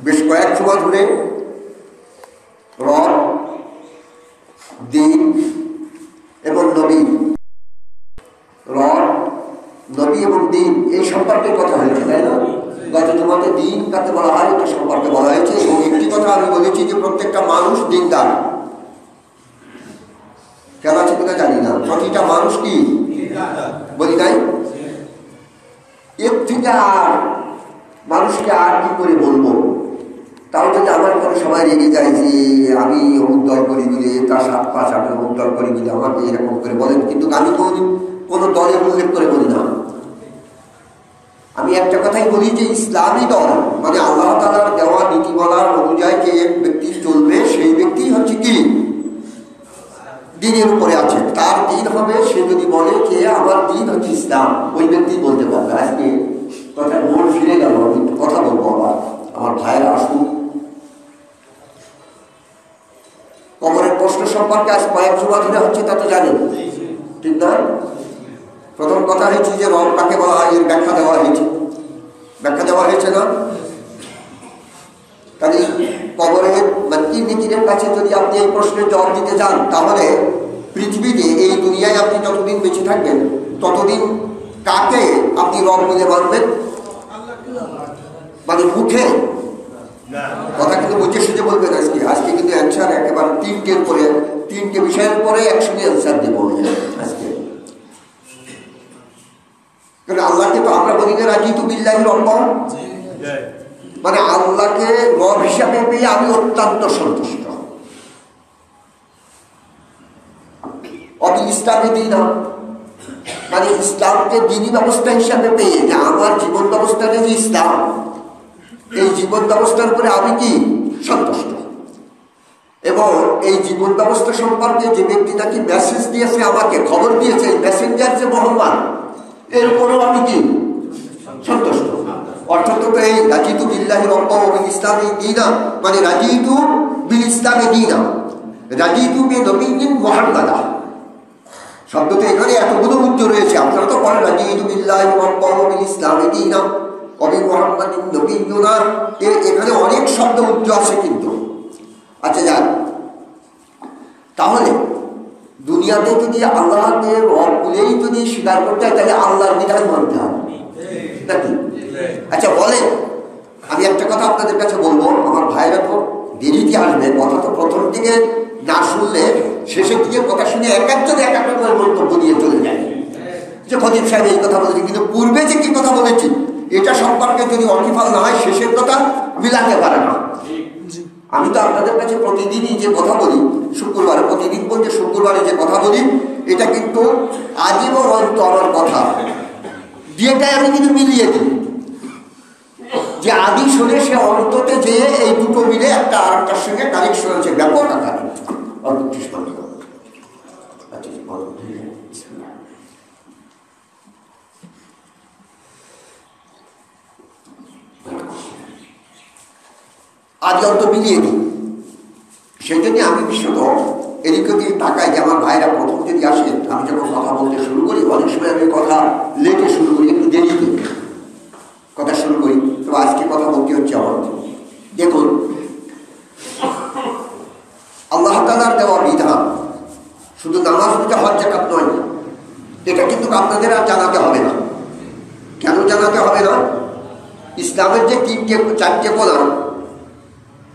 বেশ কয়েক জুমা ধরে রব, দিন এবং নবী, রব, নবী এবং দিন এই সম্পর্কে কথা হয়েছে, তাই না? গত জুমাতে দিন কাকে বলা হয় এটা সম্পর্কে বলা হয়েছে। এবং একটি কথা আমি বলেছি যে প্রত্যেকটা মানুষ দিনদার। কেন আছে কিনা জানি না, প্রতিটা মানুষ কি বলি নাই? এর থেকে আর মানুষকে আর কি করে বলবো? তাও যদি আমার পরে সবাই রেগে যায় যে আমি অমুক দল করি বলে, তার 7-5 আমি অমুক দল করি বলে আমাকে এরকম করে বলেন, কিন্তু আমি কোনো দলের উল্লেখ করে বলি না। আমি একটা কথাই বলি যে ইসলামী দল মানে আল্লাহ তাআলার দেওয়া নীতিমালার অনুযায়ী যে এক ব্যক্তি চলবে সেই ব্যক্তি হচ্ছে কি দিনের উপরে আছে, তার দিন হবে। সে যদি বলে যে আমার দিন হচ্ছে ইসলাম, ওই ব্যক্তি বলতে পারবে। আজকে কথা মন ফিরে গেল, আমি কথা বলবো আবার। আমার ভাইয়েরা আসুন, কবরের প্রশ্ন সম্পর্কে আজ কয়েক জুমা ধরে হচ্ছে, তা তো জানেন, ঠিক না? প্রথম কথা হয়েছে যে রব কাকে বলা হয়, এর ব্যাখ্যা দেওয়া হয়েছে না? তাহলে কবরের নাকিরের কাছে যদি আপনি এই প্রশ্নের জবাব দিতে চান, তাহলে পৃথিবীতে এই দুনিয়ায় আপনি যতদিন বেঁচে থাকবেন ততদিন কাকে আপনি রব বলে মানবেন? মানে মুখে কথা কিন্তু বুঝে সুঝে বলবেন। আজকে কিন্তু অ্যান্সার একেবারে 3টে বিষয়ের উপরে একসঙ্গে অ্যান্সার দেবো আজকে। কারণ আল্লাহকে তো আমরা বলি না রাজিতু বিল্লাহি রব্বান, মানে আল্লাহকে রব হিসাবে পেয়ে আমি অত্যন্ত সন্তুষ্ট। ইসলামে দিন মানে ইসলামকে দিনী ব্যবস্থা হিসাবে পেয়ে যে আমার জীবন ব্যবস্থাটা যে ইসলাম, এই জীবন ব্যবস্থার উপরে আমি কি সন্তুষ্ট। এবং এই জীবন ব্যবস্থা সম্পর্কে যে ব্যক্তি নাকি মেসেজ দিয়েছে, আমাকে খবর দিয়েছে, এই মেসেঞ্জার যে মোহাম্মদ, এর উপরেও আমি কি সন্তুষ্ট। অর্থাৎ তো এই রাজিতু বিল্লাহি রব্বান ওয়া বিল ইসলামি দীনা, মানে রাজিতু বিল ইসলামি দীনা, রাজিতু বিনবিয়্যিন মুহাম্মাদা। শব্দটা এখানে এতগুলো উচ্চ রয়েছে। আপনারা তো পড়েন রাজিতু বিল্লাহি রব্বান ওয়া বিল ইসলামি দীনা ওয়া বি মুহাম্মাদিন নবিয়্যুনা, এখানে অনেক শব্দ উচ্চ আছে কিন্তু। আচ্ছা যান, তাহলে দুনিয়াতে যদি আল্লাহকে রব বলেই যদি স্বীকার করতে হয়, তাহলে আল্লাহর বিধান মানতে হবে নাকি? আচ্ছা বলে, আমি একটা কথা আপনাদের কাছে বলবো, আমার ভাইরা তো দেরিতে আসবে, কথা তো প্রথম দিকে না শুনলে শেষের দিকে কথা শুনে এক একজন এক একটা করে মন্তব্য দিয়ে চলে যায় যে খতিব সাহেব এই কথা বলেছি, কিন্তু পূর্বে যে কি কথা বলেছি এটা সম্পর্কে যদি অকিফাল না হয় শেষের কথা মিলাতে পারে না। আমি তো আপনাদের কাছে প্রতিদিনই যে কথা বলি, শুক্রবারে, প্রতিদিন বলতে শুক্রবারে যে কথা বলি, এটা কিন্তু আজীবন অন্ত আমার কথা দিয়েটাই আমি কিন্তু মিলিয়ে দিই, যে আদি শুনে সে অন্ততে যেয়ে এই দুটো মিলে একটা আর একটার সঙ্গে কানেকশন আছে ব্যাপক আকারে। আজ অন্ত মিলিয়ে দিই, সেই জন্য আমি বিশেষত এদিকে দিয়ে তাকাই যে আমার ভাইরা প্রথম যদি আসে, আমি যখন কথা বলতে শুরু করি, অনেক সময় আমি কথা লেটে শুরু করি, একটু দেরিতে কথা শুরু করি, তো আজকে কথা বলতে হচ্ছে আমার। দেখুন, আল্লাহ তাআলার দেওয়া বিধান শুধু নামাজ রোজা হজ যাকাত নয়, এটা কিন্তু আপনাদের আর জানাতে হবে না। কেন জানাতে হবে না? ইসলামের যে 4টে কোরআন,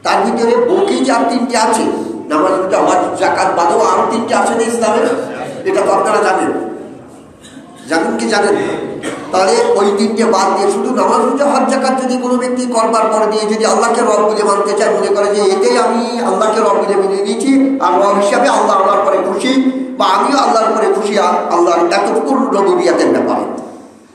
তার ভিতরে বাকি যে 3টে আছে, নামাজ রোজা হজ যাকাত বাদেও আরো 3টে আছে না ইসলামের, এটা তো আপনারা জানেন কি জানেন? তাহলে ওই 3টে বাদ দিয়ে শুধু নামাজ রোজা হজ যাকাত যদি কোনো ব্যক্তি করবার পরে দিয়ে যদি আল্লাহকে রব বলে মানতে চায়, মনে করে যে এটাই আমি আল্লাহকে রব বলে মেনে নিয়েছি, আর রব হিসাবে আল্লাহ আমার পরে খুশি, বা আমিও আল্লাহর পরে খুশি আল্লাহর এতটুকু রবুবিয়াতের ব্যাপারে,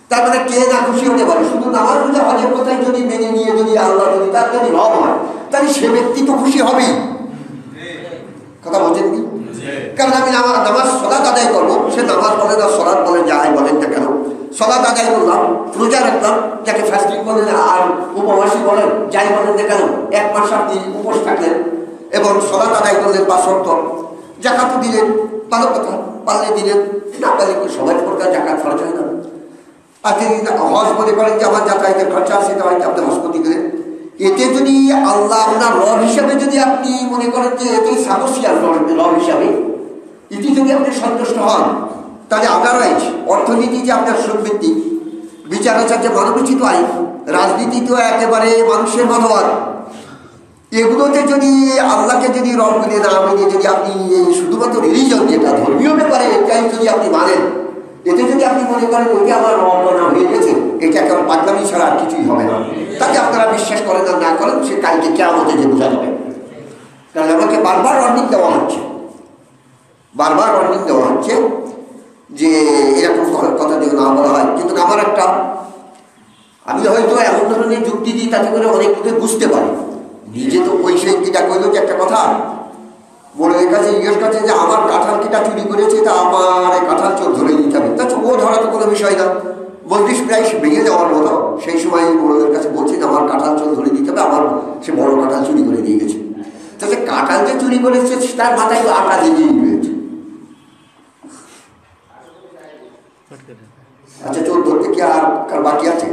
তার মানে কে না খুশি হতে পারে? শুধু নামাজ রোজা হজের কথাই যদি মেনে নিয়ে যদি আল্লাহ যদি তার যদি রব হয়, তাহলে সে ব্যক্তি তো খুশি হবেই। কথা বলছেন কি? কারণ আমি নামাজ সলাত আদায় করবো, সে নামাজ বলেন আর সলাত বলেন, যাই বলেন না কেন, সলাত আদায় করলাম, রোজা রাখলাম, যাকে ফাস্টিং বলেন আর উপবাসী বলেন, যাই বলেন না কেন, 1 মাস আপনি উপোস থাকলেন এবং সলাত আদায় করলেন 5 ওয়াক্ত, যাকাত দিলেন, ভালো কথা, পারলে দিলেন, না পারলে সবাই প্রকার যাকাত খরচ হয় না। আর তিনি হজ মনে করেন যে আমার যাতায়াতের খরচা আছে, তাহলে আপনি হজ করতে গেলেন, এতে যদি আল্লাহ আপনার রব হিসাবে যদি আপনি মনে করেন যে এতেই সাকসিয়াল রব হিসাবে এটি যদি আপনি সন্তুষ্ট হন, তাহলে আদারওয়াইজ অর্থনীতি যে আপনার সুভিত্তিক, বিচার আচার যে মানবোচিত আইন, রাজনীতি তো একেবারে মানুষের মতবাদ, এগুলোতে যদি আল্লাহকে যদি রব বলে না মেনে যদি আপনি এই শুধুমাত্র রিলিজন যেটা ধর্মীয় ব্যাপারে এটাই যদি আপনি মানেন, এতে যদি আপনি মনে করেন ওইটা আমার রব বানা হয়ে গেছে, এটা একেবারে পাগলামি ছাড়া আর কিছুই হবে না। তাকে আপনারা বিশ্বাস করেন আর না করেন, সে কালকে কেয়ামতে যে বোঝা যাবে। কারণ আমাকে বারবার ওয়ার্নিং দেওয়া হচ্ছে, বারবার ওয়ার্নিং দেওয়া হচ্ছে যে এরকম কথা যেন না বলা হয়। কিন্তু আমার একটা, আমি হয়তো এমন ধরনের যুক্তি দিই তাতে করে অনেক লোকে বুঝতে পারে। নিজে তো ওই সেই কিটা কইল যে একটা কথা বড়ের কাছে জিজ্ঞেস করছে যে আমার কাঁঠাল কিটা চুরি করেছে, তা আমার কাঁঠাল চোর ধরে দিতে হবে। তা ও ধরা তো কোনো বিষয় না, বলতিস প্রায় ভেঙে যাওয়ার মতো। সেই সময় বড়দের কাছে বলছি যে আমার কাঁঠাল চোর ধরে দিতে হবে, আমার সে বড় কাঁঠাল চুরি করে দিয়ে গেছে। তাহলে কাঁঠাল যে চুরি করেছে তার মাথায় তো আটা দিয়ে রয়েছে। আচ্ছা, চোর ধরতে কি আর বাকি আছে?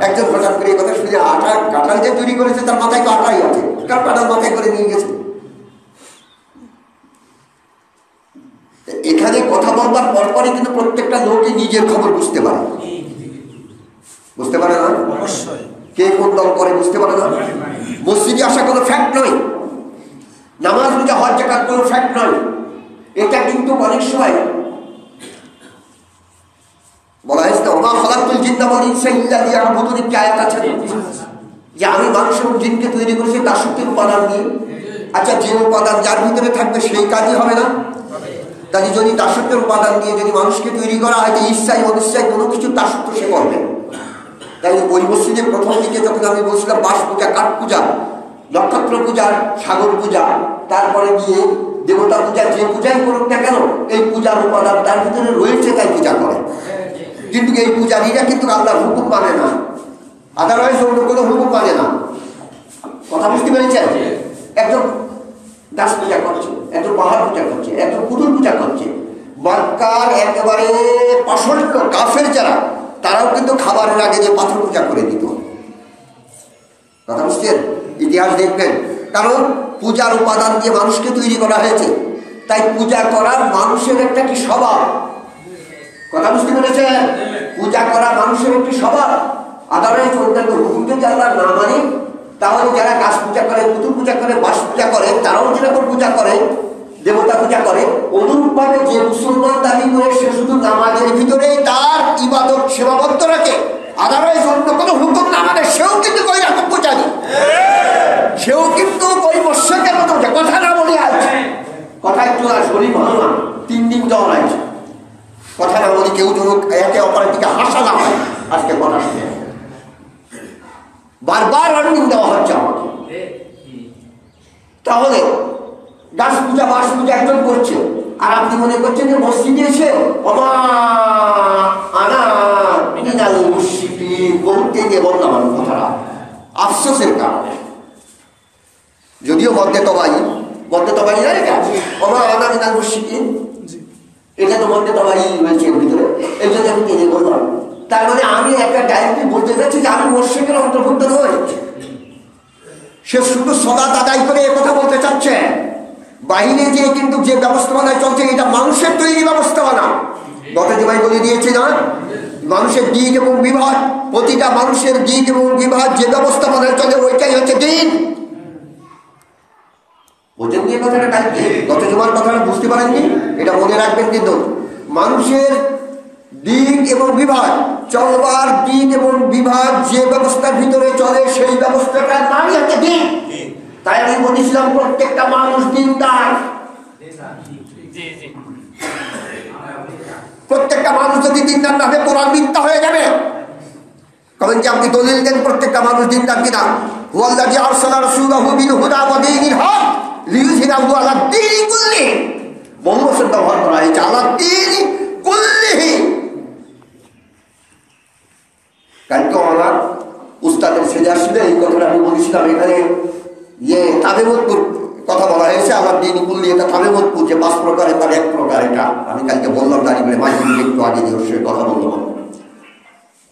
একজন হঠাৎ করে এই কথা শুনে আটা কাঁঠাল যে চুরি করেছে তার মাথায় তো আটাই আছে, কার কাঁঠাল মাথায় করে নিয়ে গেছে। এখানে কথা বলবার পরপরই কিন্তু প্রত্যেকটা লোকই নিজের খবর বুঝতে পারে, বুঝতে পারে না? কে কোন দল করে বুঝতে পারে না। মসজিদে আসা কোনো ফ্যাক্ট নয়, নামাজ রোজা হজ যাকাত কোনো ফ্যাক্ট নয়। এটা কিন্তু অনেক সময় বলা হয়েছে ওমা খালাকতুল জিন্না ওয়াল ইনসা ইল্লা লিয়াবুদুন, একটি আয়াত আছে যে আমি মানুষ এবং জিনকে তৈরি করেছি দাসত্বের উপাদান দিয়ে। আচ্ছা, যে উপাদান যার ভিতরে থাকবে সেই কাজই হবে না। তাই যদি দাসত্বের উপাদান দিয়ে যদি মানুষকে তৈরি করা হয়, তো ইচ্ছায় অনিচ্ছায় কোনো কিছু দাসত্ব সে করবে। তাই ওই মসজিদের প্রথম দিকে যখন আমি বলছিলাম বাস পূজা, কাঠ পূজা, নক্ষত্র পূজা, সাগর পূজা, তারপরে গিয়ে দেবতা পূজা, যে পূজাই করুক না কেন এই পূজার উপাদান তার ভিতরে রয়েছে, তাই পূজা করে। কিন্তু এই পূজারীরা কিন্তু আল্লাহর হুকুম মানে না, আদারওয়াইজ অন্য কোনো হুকুম মানে না। কথা বুঝতে পেরেছেন? একজন দাস পূজা করছে, একজন পাহাড় পূজা করছে, একজন পুতুল পূজা করছে। মক্কার একেবারে পাষণ্ড কাফের যারা, তারাও কিন্তু খাবারের আগে যে পাথর পূজা করে দিত। কথা বুঝছেন? ইতিহাস দেখবেন, কারণ পূজার উপাদান দিয়ে মানুষকে তৈরি করা হয়েছে, তাই পূজা করার মানুষের একটা কি স্বভাব। কথা বুঝতে পেরেছেন? পূজা করা মানুষের একটি স্বভাব। আদারওয়াইজ অন্যান্য হুকুমকে যারা না মানে, তাহলে যারা গাছ পূজা করে, পুতুল পূজা করে, বাস পূজা করে, তারাও যেরকম পূজা করে, দেবতা পূজা করে, অনুরূপভাবে যে মুসলমান দাবি করে সে শুধু নামাজের ভিতরেই তার ইবাদত সেবাবদ্ধ রাখে, আদারওয়াইজ অন্য কোনো হুকুম না মানে, সেও কিন্তু ওই রকম পূজারি, সেও কিন্তু ওই মৎস্যকের মতো। কথা না বলি আছে, কথা একটু আর শরীর ভালো না, 3 দিন জ্বর আছে, কথা না বলি কেউ যেন একে অপরের দিকে হাসা না হয়। আজকে কথা শুনে বারবার ওয়ার্নিং দেওয়া হচ্ছে আমাকে। তাহলে গাছ পূজা বাস পূজা একজন করছে, আর আপনি মনে করছেন যে মসজিদে এসে বহুতে দিয়ে বললাম আমি কথাটা আফসোসের কারণে। যদিও মধ্যে তবাই জানে অমা আনা মিনাল মুশরিকিন, এটা তো মধ্যে তবাই হয়েছে ভিতরে, এই জন্য আমি টেনে বললাম। তার মানে আমি একটা ডাইরেক্টলি বলতে চাচ্ছি যে আমি মুশরিকের অন্তর্ভুক্ত নই। সে শুধু সালাত আদায় করে কথা বলতে চাচ্ছে, বাহিরে যে কিন্তু যে ব্যবস্থাপনায় চলছে এটা মানুষের তৈরি ব্যবস্থাপনা। গত জমায় বলে দিয়েছি না, মানুষের দিক এবং বিভাগ, প্রতিটা মানুষের দিক এবং বিভাগ যে ব্যবস্থাপনায় চলে ওইটাই হচ্ছে দিন। বোঝেন যে কথাটা কালকে গত জমার কথাটা বুঝতে পারেননি, এটা মনে রাখবেন। কিন্তু মানুষের দিক এবং বিভাগ, চলবার দিক এবং বিভাগ যে ব্যবস্থার ভিতরে চলে সেই ব্যবস্থাটার নামই হচ্ছে দিন। তাই আমি বলেছিলাম প্রত্যেকটা মানুষ দিনদার, প্রত্যেকটা মানুষ যদি দিনদার না হয় কোরআন মিথ্যা হয়ে যাবে। কারণ যে আপনি দলিল দেন প্রত্যেকটা মানুষ দিনদার কিনা, হুয়াল্লাযী আরসালা রাসূলাহু বিল হুদা ওয়া দীনিল হক লিইয়ুযহিরাহু আলা দীনি কুল্লিহি। বহু বছর ব্যবহার করা হয়েছে আলা দীনি কুল্লিহি। কালকে আমার উস্তাদের সেজা শুনে এই কথাটা আমি বলেছিলাম। এখানে যে তাবেমতপুর কথা বলা হয়েছে, আমার দিনী কুল্লি, এটা তাবেমতপুর যে 5 প্রকারের তার 1 প্রকার। এটা আমি কালকে বললাম দাঁড়িয়ে বলে মাঝে একটু আগে দিয়ে সে কথা বললাম।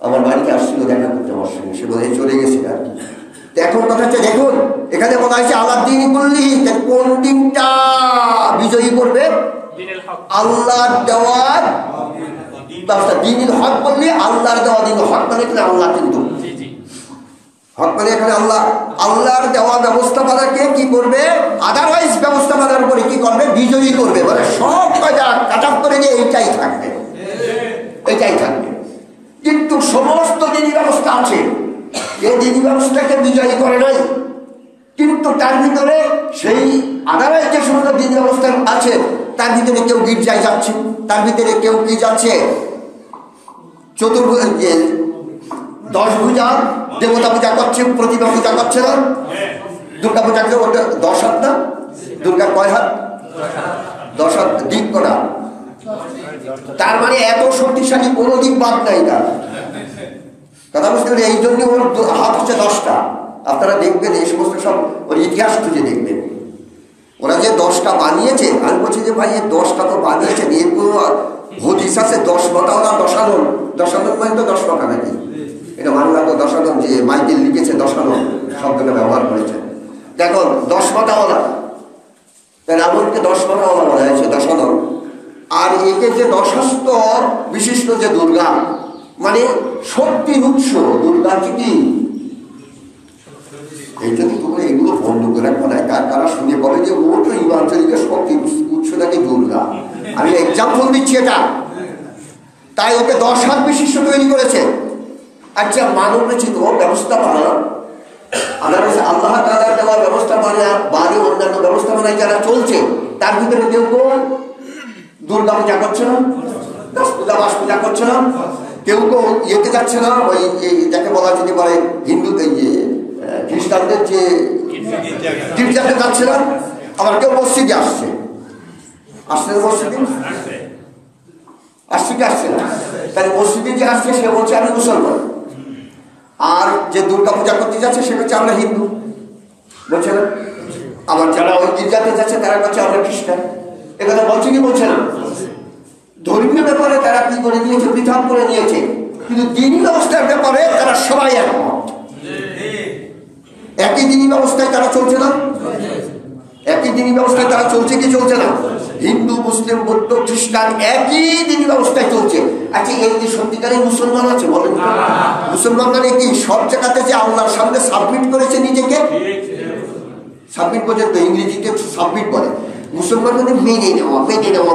আমার বাড়িতে আসছিল দেখা করতে আমার সঙ্গে, সে বলে চলে গেছে আর কি। এখন কথা হচ্ছে, দেখুন এখানে বলা হয়েছে আল্লাহ দিন করলি, কোন দিনটা বিজয়ী করবে? আল্লাহর দেওয়ার ব্যবস্থা। দিনের হক বললে আল্লাহর দেওয়া দিন হক, মানে এখানে আল্লাহ, কিন্তু হক মানে এখানে আল্লাহ। আল্লাহর দেওয়া ব্যবস্থাপনাকে কি করবে? আদারওয়াইজ ব্যবস্থাপনার উপরে কি করবে? বিজয়ী করবে। মানে সব কাজা কাটাপ করে দিয়ে এইটাই থাকবে, এইটাই থাকবে। কিন্তু সমস্ত দিনী ব্যবস্থা আছে, এই দিনী ব্যবস্থাকে বিজয়ী করে নাই, কিন্তু তার ভিতরে সেই আদারওয়াইজ যে সমস্ত দিনী ব্যবস্থা আছে তার ভিতরে কেউ গির্জায় যাচ্ছে, তার ভিতরে কেউ কি যাচ্ছে চতুর্ভুজ 10 ভুজা দেবতা পূজা করছে, প্রতিমা পূজা করছে না। দুর্গা পূজাকে ওটা 10 হাত না? দুর্গা কয় হাত? 10 হাত দিক করা। তার মানে এত শক্তিশালী কোনো দিক বাদ নাই তার। কথা বুঝতে পারি? এই জন্য ওর হাত হচ্ছে 10টা। আপনারা দেখবেন এই সমস্ত সব ওর ইতিহাস খুঁজে দেখবেন, ওরা যে 10টা বানিয়েছে। আমি বলছি যে ভাই এই 10টা তো বানিয়েছে, এর কোনো হদিস আছে? 10 মাথা ওরা দশানন, দশানন মানে তো 10 মাথা নাকি? এটা বাংলা তো দশানন, যে মাইকেল লিখেছে দশানন শব্দটা ব্যবহার করেছে। দেখুন 10 মাথাওয়ালা, রাবণকে 10 মাথাওয়ালা বলা হয়েছে, দশানন। আর একে যে 10 হস্ত বিশিষ্ট যে দুর্গা, মানে শক্তির উৎস। দুর্গা কি? এই জন্য তোমরা এগুলো বন্ধ করে বলায়, কারা শুনে বলে যে ও তো হিমাঞ্চলিকের শক্তির উৎস নাকি দুর্গা। আমি এক্সাম্পল দিচ্ছি এটা। তাই ওকে 10 হাত বিশিষ্ট তৈরি করেছে। আচ্ছা, মানব রচিত ব্যবস্থাপনা, আল্লাহ তাআলার দেওয়া ব্যবস্থাপনা বাদে অন্যান্য ব্যবস্থাপনায় যারা চলছে, তার ভিতরে কেউ কেউ দুর্গা পূজা করছে না, পূজা বাস পূজা করছে না, কেউ কেউ ইয়েতে যাচ্ছে না, ওই যাকে বলা যেতে পারে হিন্দু খ্রিস্টানদের যে গির্জাতে যাচ্ছে না। আবার কেউ মসজিদে আসছে, আসছে মসজিদে আসছে কি আসছে না? তাহলে মসজিদে যে আসছে সে বলছে আমি মুসলমান, আর যে দুর্গা পূজা করতে যাচ্ছে সে হচ্ছে আমরা হিন্দু, বলছে না? আবার যারা ওই গির্জাতে যাচ্ছে তারা বলছে আমরা খ্রিস্টান। এখানে বলছে কি বলছে না? ধর্মীয় ব্যাপারে তারা কি করে নিয়েছে? পৃথক করে নিয়েছে। কিন্তু দিনী ব্যবস্থার ব্যাপারে তারা সবাই একমত। একই দিনী ব্যবস্থায় তারা চলছে না? একই দিনী ব্যবস্থায় তারা চলছে কি চলছে না? হিন্দু, মুসলিম, বৌদ্ধ, খ্রিস্টান একই দিনী ব্যবস্থায় চলছে। আচ্ছা, এই যে সত্যিকারের মুসলমান আছে বলেন? মুসলমান মানে কি সব জায়গাতে যে আল্লাহর সামনে সাবমিট করেছে নিজেকে? সাবমিট পর্যন্ত ইংরেজিতে সাবমিট বলে। মুসলমান মানে মেনে নেওয়া, মেনে নেওয়া।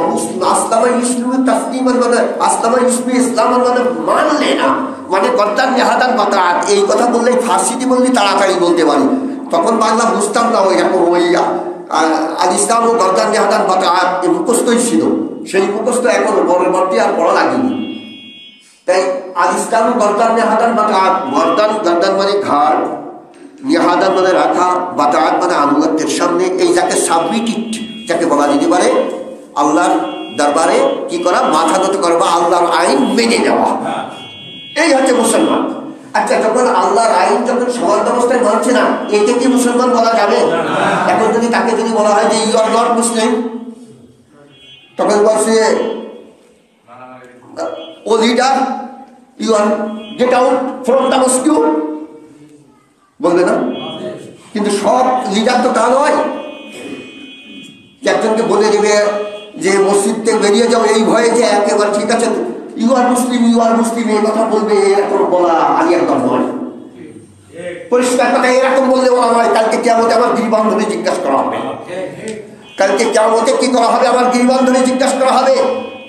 আসলামা ইসলাম তাসলিমান মানে আসলামা ইসলাম মানে মানলে না, মানে গদ্দান নেহাদান বাতাত। এই কথা বললে ফার্সিতে বললে তাড়াতাড়ি বলতে পারি, তখন বাংলা বুঝতাম না। ওই রকম ওই আল ইসলাম ও গদ্দান নেহাদান বাতাত মুখস্থই ছিল। সেই মুখস্থ এখন পরবর্তী আর পড়া লাগেনি। তাই আল ইসলাম ও গদ্দান নেহাদান বাতাত, গর্দান মানে ঘাড়, নেহাদান মানে রাখা, বাতাত মানে আনুগত্যের সামনে। এই যাকে সাবমিটেড যাকে বলা যেতে পারে, আল্লাহর দরবারে কি করা? মাথা নত করা বা আল্লাহর আইন মেনে নেওয়া, এই হচ্ছে মুসলমান। আচ্ছা, যখন আল্লাহর আইন যখন সমাজ ব্যবস্থায় মানছে না, একে কি মুসলমান বলা যাবে? এখন যদি তাকে যদি বলা হয় যে ইউ আর নট মুসলিম, তখন বলছে ও leader you are get out from the mosque, বলবে না? কিন্তু সব লিডার তো তা নয়। একজনকে বলে দেবে যে মসজিদ থেকে বেরিয়ে যাও এই ভয়ে যে একেবারে ঠিক আছে ইউ আর মুসলিম, ইউ আর মুসলিম, এই কথা বলবে, এরকম বলা আলী একদম নয়। পরিষ্কার কথা, এরকম বললে বলা নয়। কালকে কিয়ামতে আমার গিরিবান্ধনে জিজ্ঞাসা করা হবে। কালকে কিয়ামতে কি করা হবে? আমার গিরিবান্ধনে জিজ্ঞাসা করা হবে,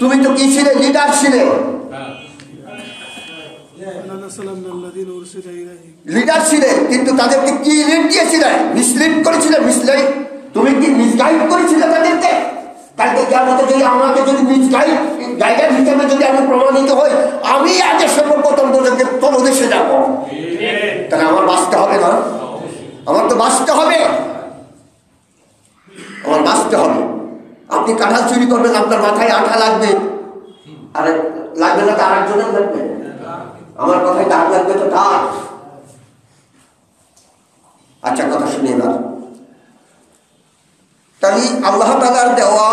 তুমি তো কি ছিলে? লিডার ছিলে, লিডার ছিলে, কিন্তু তাদেরকে কি লিড দিয়েছিলে? মিসলিড করেছিলে, মিসলাইড। তুমি কি মিসগাইড করেছিলে তাদেরকে? কালকে কিয়ামতে যদি আমাকে যদি গাইডার হিসেবে যদি আমি প্রমাণিত হই, আমি আগে সর্বপ্রথম তোদেরকে তলদেশে যাব, তাহলে আমার বাঁচতে হবে না? আমার তো বাঁচতে হবে, আমার বাঁচতে হবে। আপনি কাঁঠাল চুরি করবেন, আপনার মাথায় আঠা লাগবে, আর লাগবে না তো আরেকজনের লাগবে। আমার কথায় দাগ লাগবে তো তার। আচ্ছা, কথা শুনে এবার তাহলে আল্লাহ তাআলার দেওয়া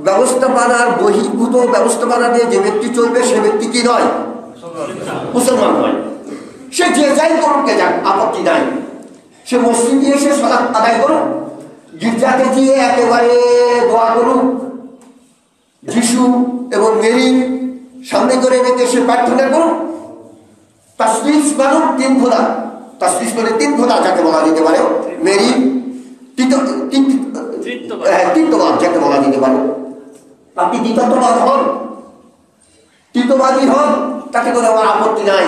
ব্যবস্থাপনার বহির্ভূত ব্যবস্থাপনা দিয়ে যে ব্যক্তি চলবে সে ব্যক্তি কি নয়? মুসলমান নয়। সে যে যাই করুক যাক, আপত্তি নাই। সে মসজিদে এসে সালাত আদায় করুক, গির্জাতে গিয়ে একেবারে দোয়া করুক, যিশু এবং মেরি সামনে করে রেখে সে প্রার্থনা করুক, তাসবিহ মানুক 3 খোদা, তাসবিহ মানে 3 খোদা যাকে বলা যেতে পারে, মেরি তৃতীয়বাদ যাকে বলা যেতে পারে। আপনি দ্বিতীয়বাদ হন, তৃতীয়বাদী হন, তাতে কোনো আমার আপত্তি নাই।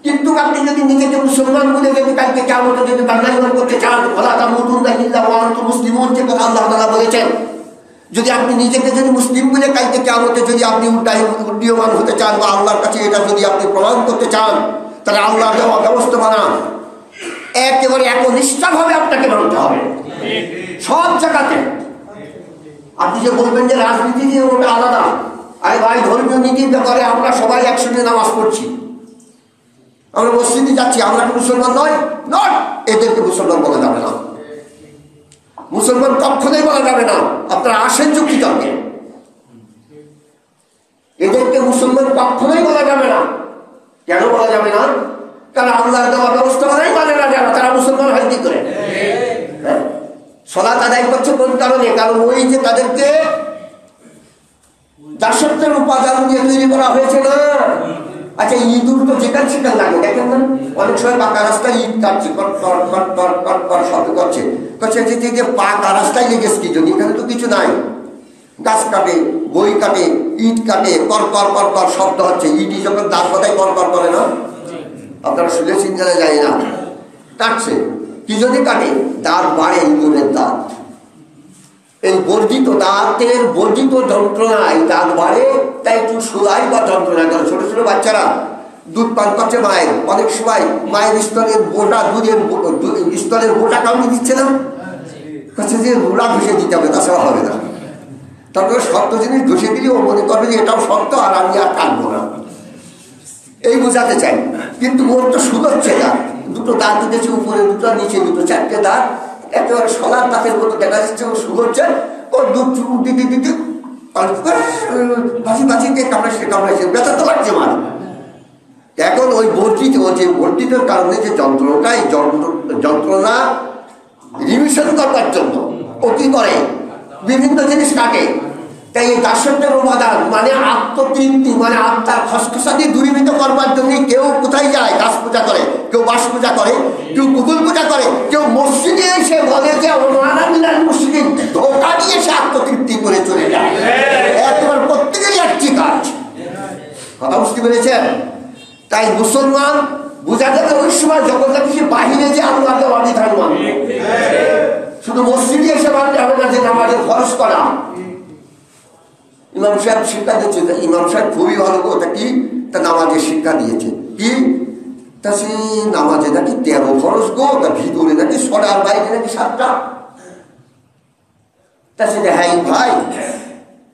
কিন্তু আপনি যদি নিজেকে মুসলমান বলে যদি কালকে কিয়ামতে যদি বান্দাইমান করতে চান, ওয়ালা তামুতুন্না ইল্লা ওয়া আনতুম মুসলিমুন যে কথা আল্লাহ তাআলা বলেছেন, যদি আপনি নিজেকে যদি মুসলিম বলে কালকে কিয়ামতে যদি আপনি উড্ডীয়মান হতে চান বা আল্লাহর কাছে এটা যদি আপনি প্রমাণ করতে চান, তাহলে আল্লাহর দেওয়া ব্যবস্থাপনা একেবারে একনিষ্ঠভাবে আপনাকে মানতে হবে সব জায়গাতে। আপনি যে বলবেন যে রাজনীতি দিয়ে ওটা আলাদা, আরে ভাই ধর্মীয় নীতির ব্যাপারে আমরা সবাই একসঙ্গে নামাজ পড়ছি, আমরা মসজিদে যাচ্ছি, আমরা কি মুসলমান নয়? নট। এদেরকে মুসলমান বলা যাবে না, মুসলমান কখনোই বলা যাবে না। আপনারা আসেন যুক্তি তর্কে, এদেরকে মুসলমান কখনোই বলা যাবে না। কেন বলা যাবে না? কারণ আল্লাহর দেওয়া ব্যবস্থাপনাই মানে না যারা, তারা মুসলমান হয় কি করে? সালাত আদায় করছে কোন কারণে? কারণ ওই যে তাদেরকে দাসত্বের উপাদান দিয়ে তৈরি করা হয়েছে না। আচ্ছা, ইঁদুর তো যেখানে সেখানে লাগে, দেখেন না অনেক সময় পাকা রাস্তায় ইট কাটছে, শব্দ করছে, যে পাকা রাস্তায় লেগেছে কি জন্য? এখানে তো কিছু নাই, গাছ কাটে, বই কাটে, ইট কাটে, কর কর কর কর শব্দ হচ্ছে। ইটি যখন দাঁত বাদায় কর কর করে না, আপনারা শুনেছেন জানা যায় না, কাটছে কি যদি কাটে? দাঁত বাড়ে, ইঁদুরের দাঁত, এই বর্ধিত দাঁতের বর্ধিত যন্ত্রণায় দাঁত বাড়ে, তাই একটু সুলাই বা যন্ত্রণা করে। ছোট ছোট বাচ্চারা দুধ পান করছে মায়ের, অনেক সময় মায়ের স্তনের বোটা, দুধের স্তনের বোটা কামড়ে দিচ্ছে না, কাছে যে রুড়া ঘষে দিতে হবে, তাছাড়া হবে না। তারপরে শক্ত জিনিস ঘষে দিলে ও মনে করবে যে এটাও শক্ত আর আমি আর কাটবো না, এই বোঝাতে চাই। কিন্তু ওর তো সুদচ্ছে দাঁত, দুটো দাঁত উঠেছে উপরে, দুটো নিচে, দুটো 4টে দাঁত, একেবারে সলার দাঁতের মতো দেখা যাচ্ছে। ও সুদচ্ছে, ওর দুধ চুপ দিতে দিতে বাঁচি বাঁচিতে কামড়াইছে কামড়াইছে, ব্যথা তো লাগছে মার। এখন ওই বর্ধিত, যে বর্ধিতের কারণে যে যন্ত্রণা, এই যন্ত্রণা রিমিশন করবার জন্য ও কি করে? বিভিন্ন জিনিস কাটে। তাই এই দাসত্বের উপাদান মানে আত্মতৃপ্তি, মানে আত্মার খসখসাদি দূরীভূত করবার জন্য কেউ কোথায় যায়? গাছ পূজা করে, কেউ বাস পূজা করে, কেউ কুকুর পূজা করে, কেউ মসজিদে এসে বলে যে মসজিদে ধোকা দিয়ে সে আত্মতৃপ্তি করে চলে যায়। একেবারে প্রত্যেকেরই একটি কাজ, কথা বুঝতে পেরেছেন? তাই মুসলমান বোঝা যাবে ওই সময় যখন সে বাহিরে যে আল্লাহকে অবিধান মানবে, শুধু মসজিদে এসে মানতে হবে না যে নামাজের খরচ করা। ইমাম সাহেব শিক্ষা দিচ্ছে, ইমাম সাহেব খুবই ভালো, ওটা কি? তা নামাজের শিক্ষা দিয়েছে কি? তা সে নামাজে নাকি 13 ফরজ গো, তা ভিতরে নাকি 6টা আর বাইরে নাকি 7টা। তা সে হ্যাঁ ভাই,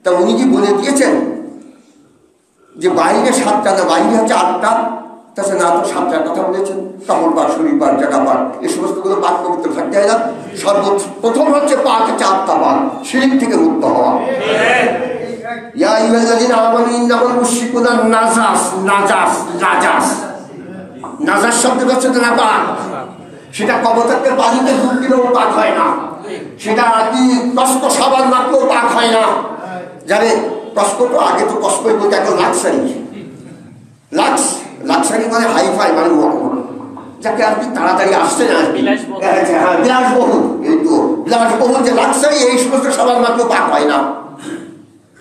তা উনি কি বলে দিয়েছেন যে বাইরে 7টা না, বাইরে হচ্ছে 8টা? তা সে না, তো 7টার কথা বলেছেন। কাপড় পাঠ, শরীর পাঠ, জায়গা পাঠ, এই সমস্তগুলো পাঠ পবিত্র থাকতে হয় না? সর্বপ্রথম হচ্ছে পাঠ হচ্ছে আত্মা পাঠ, শিরক থেকে মুক্ত হওয়া। ইয়া আইয়ুহাল্লাযীনা আমানু ইন্নামাল মুশরিকুনা নাজাস, নাজাস, নাজাস, নাজাস শব্দ হচ্ছে নাপাক। সেটা কবতাকে পানিতে ডুব দিলেও পাক হয় না, সেটা কি কষ্ট সাবান মাখলেও পাক হয় না। জানে কষ্ট তো আগে তো কষ্টই বলতে, এখন লাক্সারি, লাক্সারি মানে হাইফাই, মানে যাকে আর কি তাড়াতাড়ি আসছে না, বিলাসবহুল। এই তো বিলাসবহুল যে লাক্সারি, এই সমস্ত সাবান মাখলেও পাক হয় না।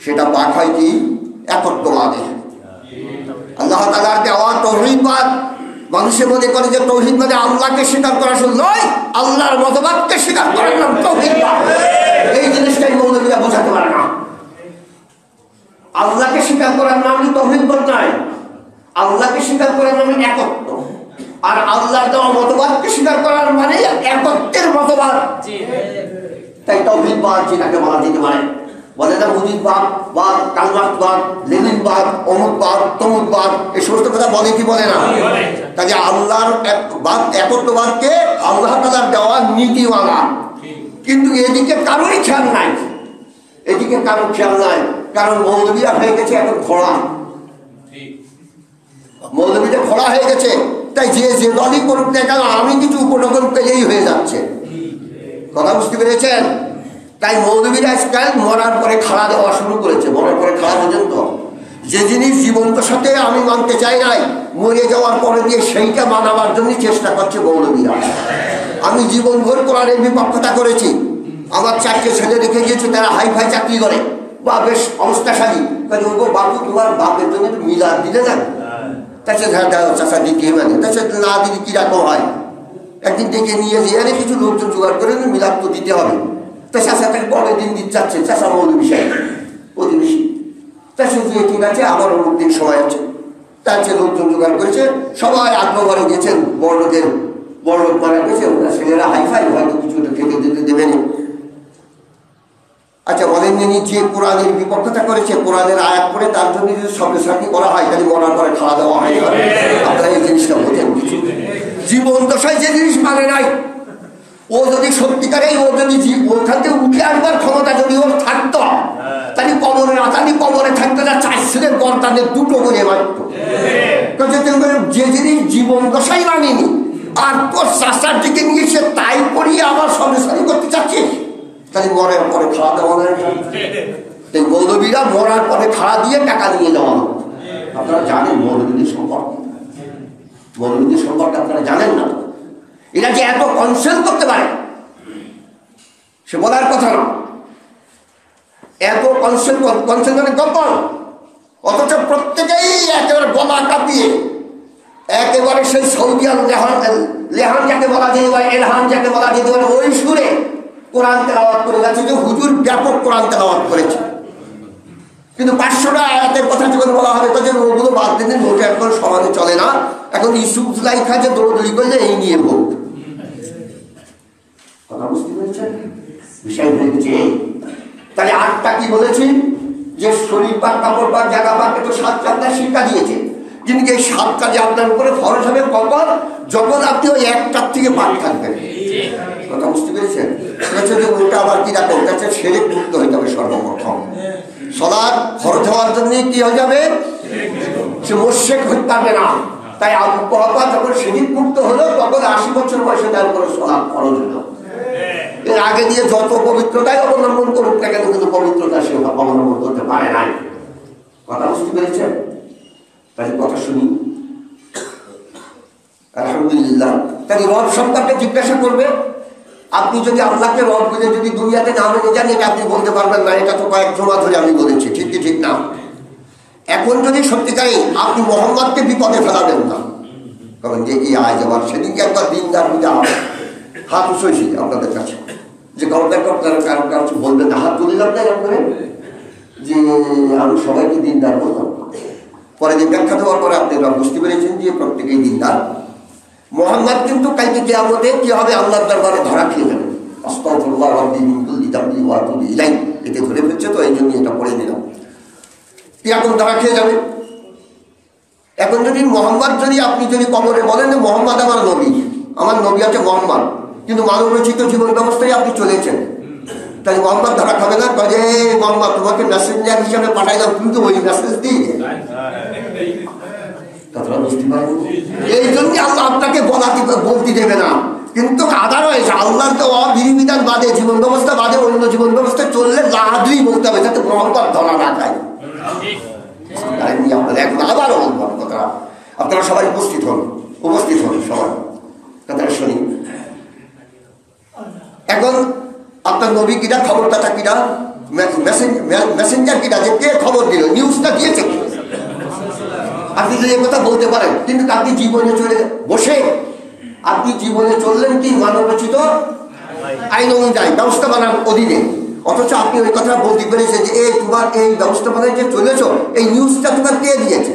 সেটা পাক হয় কি? একত্ববাদে, আল্লাহ তাআলার দেওয়া তৌহিদবাদ। মানুষে মনে করে যে তৌহিদ মানে আল্লাহকে স্বীকার করা শুধু নয়, আল্লাহর মতবাদকে স্বীকার করার নাম তৌহিদবাদ। এই জিনিসটাই মৌলবীরা বোঝাতে পারে না। আল্লাহকে স্বীকার করার নাম তৌহিদবাদ নয়, আল্লাহকে স্বীকার করার নাম একত্ব। আর আল্লাহর দেওয়া মতবাদকে স্বীকার করার মানে একত্বের মতবাদ। তাই তৌহিদবাদ যেটাকে বলা যেতে পারে, বলে না মুজিববাদ, কালমার্কসবাদ, লেনিনবাদ, অমুকবাদ, তমুকবাদ, এই সমস্ত কথা বলে কি বলে না? কাজে আল্লাহর একত্ববাদকে আল্লাহ তাআলার দেওয়া নীতিমালা। কিন্তু এদিকে কারোরই খেয়াল নাই, এদিকে কারোর খেয়াল নাই। কারণ মৌলবীরা হয়ে গেছে এখন খোড়া, মৌলবীদের খোড়া হয়ে গেছে। তাই যে দলই করুক না কেন, আমি কিছু উপনগর পেলেই হয়ে যাচ্ছে। কথা বুঝতে পেরেছেন? তাই মৌলবীরা আজকাল মরার পরে খাড়া দেওয়া শুরু করেছে। মরার পরে খাড়া পর্যন্ত যে জিনিস জীবনটার সাথে আমি মানতে চাই নাই, মরে যাওয়ার পরে দিয়ে সেইটা মানাবার জন্য চেষ্টা করছে মৌলবীরা। আমি জীবনভর কোরআনের বিপক্ষতা করেছি। আমার 4টে ছেলে রেখে গিয়েছে, তারা হাই ফাই চাকরি করে বা বেশ অবস্থাশালী। কাজে ওগো বাপু, তোমার বাপের জন্য একটু মিলাদ দিলে না? তাছাড়া চাষা দিকে মানে তাছাড়া না দিদি কিরকম হয়, একদিন ডেকে নিয়ে যেয়ে আরে কিছু লোকজন জোগাড় করে মিলাদ তো দিতে হবে। তা চাষা তাকে পরের দিন দিতে চাচ্ছে, চাষা মৌলবী সাহেব প্রতিবেশী। তা শুধু ঠিক আছে, আবার অমুক দিন সময় আছে। তার চেয়ে লোকজন জোগাড় করেছে, সবাই আগ্রহরে গেছেন, বড়লোকের বড়লোক মারা গেছে, ওরা ছেলেরা হাইফাই হয়তো কিছুটা খেতে দিতে দেবেন। আচ্ছা বলেন যিনি যে কোরআনের বিপক্ষতা করেছে, কোরআনের আয়াত করে তার জন্য যদি সব্যসাচী করা হয়, তাহলে মরার পরে খাওয়া দাওয়া হয়। আপনারা এই জিনিসটা বোঝেন কিছু? জীবন দশায় যে জিনিস মানে নাই, ও যদি সত্যিকারে ও যদি ওখান থেকে উঠে আসবার ক্ষমতা যদি ওর থাকতো, তাহলে কবরে থাকতো না, 4 ছেলের গর্দানের 2টো করে মারত। যে জিনিস জীবন দশাই মানেনি, আর তোর চাষার দিকে নিয়ে সে তাই করিয়ে আবার সব্যসাচী করতে চাচ্ছিস, তাহলে মরার পরে খাওয়া দাওয়া হয়। তাই মৌলবীরা মরার পরে খাওয়া দিয়ে টাকা নিয়ে যাওয়া হতো। আপনারা জানেন মৌলবীদের সম্পর্কে? মৌলবীদের সম্পর্কে আপনারা জানেন না? এরা যে এত কনসেন্ট করতে পারে সে বলার কথা না। এত কনসেন্ট মানে গোপন, অথচ প্রত্যেকেই একেবারে গলা কাঁপিয়ে একেবারে সেই সৌদি লেহান যাকে বলা যেতে পারে, এলহান যাকে বলা যেতে পারে, ওই সুরে কোরআন তেলাওয়াত করে যাচ্ছে। যে হুজুর ব্যাপক কোরআন তেলাওয়াত করেছে, কিন্তু 500টা আয়াতের কথা যখন বলা হবে তখন ওগুলো বাদ দিন, ভোটে এখন সমাজে চলে না। এখন ইস্যু লাইখা যে দৌড়দৌড়ি করলে এই নিয়ে ভোট। কথা বুঝতে পেরেছেন? বিষয় হয়ে গেছে। তাহলে 8টা কি বলেছি? যে শরীর পাক, কাপড় পাক, জায়গা পাক, তো 7টা আপনার শিক্ষা দিয়েছে। কিন্তু এই 7 কাজে আপনার উপরে ফরজ হবে কখন? যখন আপনি ওই 1টার থেকে পাক থাকবেন। কথা বুঝতে পেরেছেন? ওটা আবার কি রাখো, ওটা হচ্ছে শিরক মুক্ত হয়ে যাবে সর্বপ্রথম। সালাত ফরজ হওয়ার জন্য কি হয়ে যাবে? সে মুশরিক হতে পারবে না। তাই আবু বকর যখন শিরক মুক্ত হলো, তখন 80 বছর বয়সে তার উপরে সালাত ফরজ হলো। এর আগে দিয়ে যত পবিত্রতাই অবলম্বন করুক না কেন, কিন্তু পবিত্রতা সে অবলম্বন করতে পারে নাই। কথা বুঝতে পেরেছেন? তাই কথা শুনি। আলহামদুলিল্লাহ। তাই রব সম্পর্কে জিজ্ঞাসা করবে। আপনি যদি আল্লাহকে রব বলে যদি দুনিয়াতে না মেনে যান, এটা আপনি বলতে পারবেন না। এটা তো কয়েক জমা ধরে আমি বলেছি, ঠিক কি ঠিক না? এখন যদি সত্যিকারে আপনি মোহাম্মদকে বিপদে ফেলাবেন না, কারণ যে কি আয় যাবার সেদিনকে একবার দিনদার বুঝা হাত উঠেছি আপনাদের কাছে, যে গর্দার কারণ কাছে বলবেন না, হাত তুলে যান না করে যে আমি সবাইকে দিনদার বললাম। পরে যে ব্যাখ্যা দেওয়ার পরে আপনারা বুঝতে পেরেছেন যে প্রত্যেকেই দিনদার। মোহাম্মদ কিন্তু কালকে কিয়ামতে কি হবে? আল্লাহর দরবারে ধরা খেয়ে যাবে। আস্তাগফিরুল্লাহ রাব্বি মিন কুল্লি যামবি ওয়া আতুবু ইলাইহি। এতে ধরে ফেলছে, তো এই জন্য এটা পড়ে নিলাম। এখন ধরা খেয়ে যাবে। এখন যদি মোহাম্মদ যদি আপনি যদি কবরে বলেন মোহাম্মদ আমার নবী, আমার নবী আছে মোহাম্মদ, কিন্তু মানবরচিত জীবন ব্যবস্থায় আপনি চলেছেন, তাই মোহাম্মদ ধরা খাবে না। কাজে মোহাম্মদ তোমাকে মেসেঞ্জার হিসাবে পাঠাইলাম, কিন্তু ওই মেসেজ দিয়ে এই জন্য আল্লাহ আপনাকে বলতে দেবে না। কিন্তু আদারওয়াইজ আল্লাহর দেওয়া বিধিবিধান বাদে, জীবন ব্যবস্থা বাদে অন্য জীবন ব্যবস্থা চললে লাদুই বলতে হবে, যাতে মোহাম্মদ ধরা না খায়। এখন আবারও বলবো কথা, আপনারা সবাই উপস্থিত হন সবাই কথাটা শুনি। এখন আপনার নবী কিনা, খবরদাতা কিনা, মেসেঞ্জার কিনা, যে কে খবর দিল, নিউজটা দিয়েছে কি? আপনি যদি কথা বলতে পারেন, কিন্তু আপনি জীবনে চলে বসে আপনি জীবনে চললেন কি মানবরচিত আইন অনুযায়ী, ব্যবস্থাপনার অধীনে, অথচ আপনি ওই কথা বলতে পেরেছেন যে এই তোমার এই ব্যবস্থাপনায় যে চলেছ, এই নিউজটা তোমার কে দিয়েছে?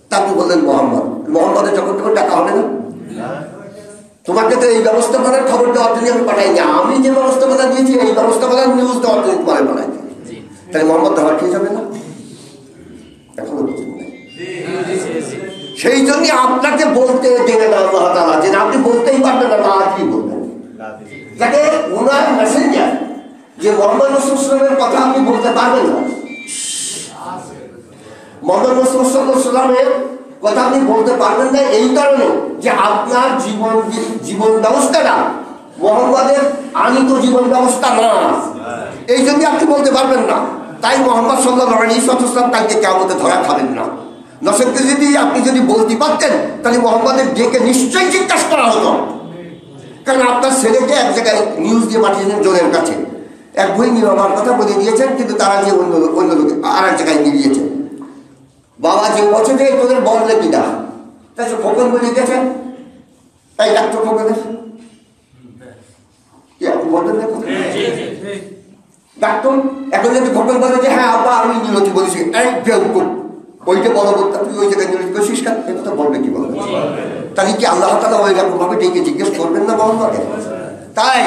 তা আপনি বললেন মোহাম্মদের যখন তখন টাকা হবে না। তোমাকে তো এই ব্যবস্থাপনার খবর দেওয়ার জন্য আমি পাঠাইনি, আমি যে ব্যবস্থাপনা দিয়েছি এই ব্যবস্থাপনার নিউজ দেওয়ার জন্য তোমার পাঠাইছি। তাহলে মোহাম্মদ ধরা খেয়ে যাবে না? এখনো বুঝুন না। সেই জন্য আপনাকে বলতে দেবে না আল্লাহ তাআলা, যে আপনি বলতেই পারবেন না, আজই বলবেন। যাকে ওনার মেসেঞ্জার, যে মোহাম্মদ রাসূলুল্লাহ সাল্লাল্লাহু আলাইহি ওয়াসাল্লামের কথা আপনি বলতে পারবেন না, মোহাম্মদ রাসূলুল্লাহ সাল্লাল্লাহু আলাইহি ওয়াসাল্লামের কথা আপনি বলতে পারবেন না এই কারণে যে আপনার জীবন ব্যবস্থাটা মোহাম্মদের আনিত জীবন ব্যবস্থা না, এই জন্য আপনি বলতে পারবেন না। তাই মোহাম্মদ সাল্লাল্লাহু আলাইহি ওয়াসাল্লাম তাকে কিয়ামতে ধরা খাবেন না। নসেনকে যদি আপনি যদি বলতে পারতেন তাহলে মোহাম্মদের ডেকে নিশ্চয়ই জিজ্ঞাসা করা হতো। কারণ আপনার ছেলেকে এক জায়গায় নিউজ দিয়ে পাঠিয়েছেন জনের কাছে, এক বই নিয়ে আমার কথা বলে দিয়েছেন, কিন্তু তারা যে অন্য লোকে আর এক জায়গায় নিয়ে গিয়েছেন। বাবা যে বছর থেকে তোদের বললে কিনা, তাই সে খোকন বলে গেছেন, তাই ডাক্তার খোকনের কি আপনি বলবেন না ডাক্তার? এখন যদি খোকন বলে যে হ্যাঁ আব্বা আমি নিরতি বলেছি, এই বেউকুফ, ওইটা বলো বলতে তুই ওই জায়গায় নিরতি করেছিস কেন, এই কথা বলবে কি বলবে? তাহলে কি আল্লাহ তাআলা ওই রকম ভাবে ডেকে জিজ্ঞেস করবেন না মোহাম্মদকে? তাই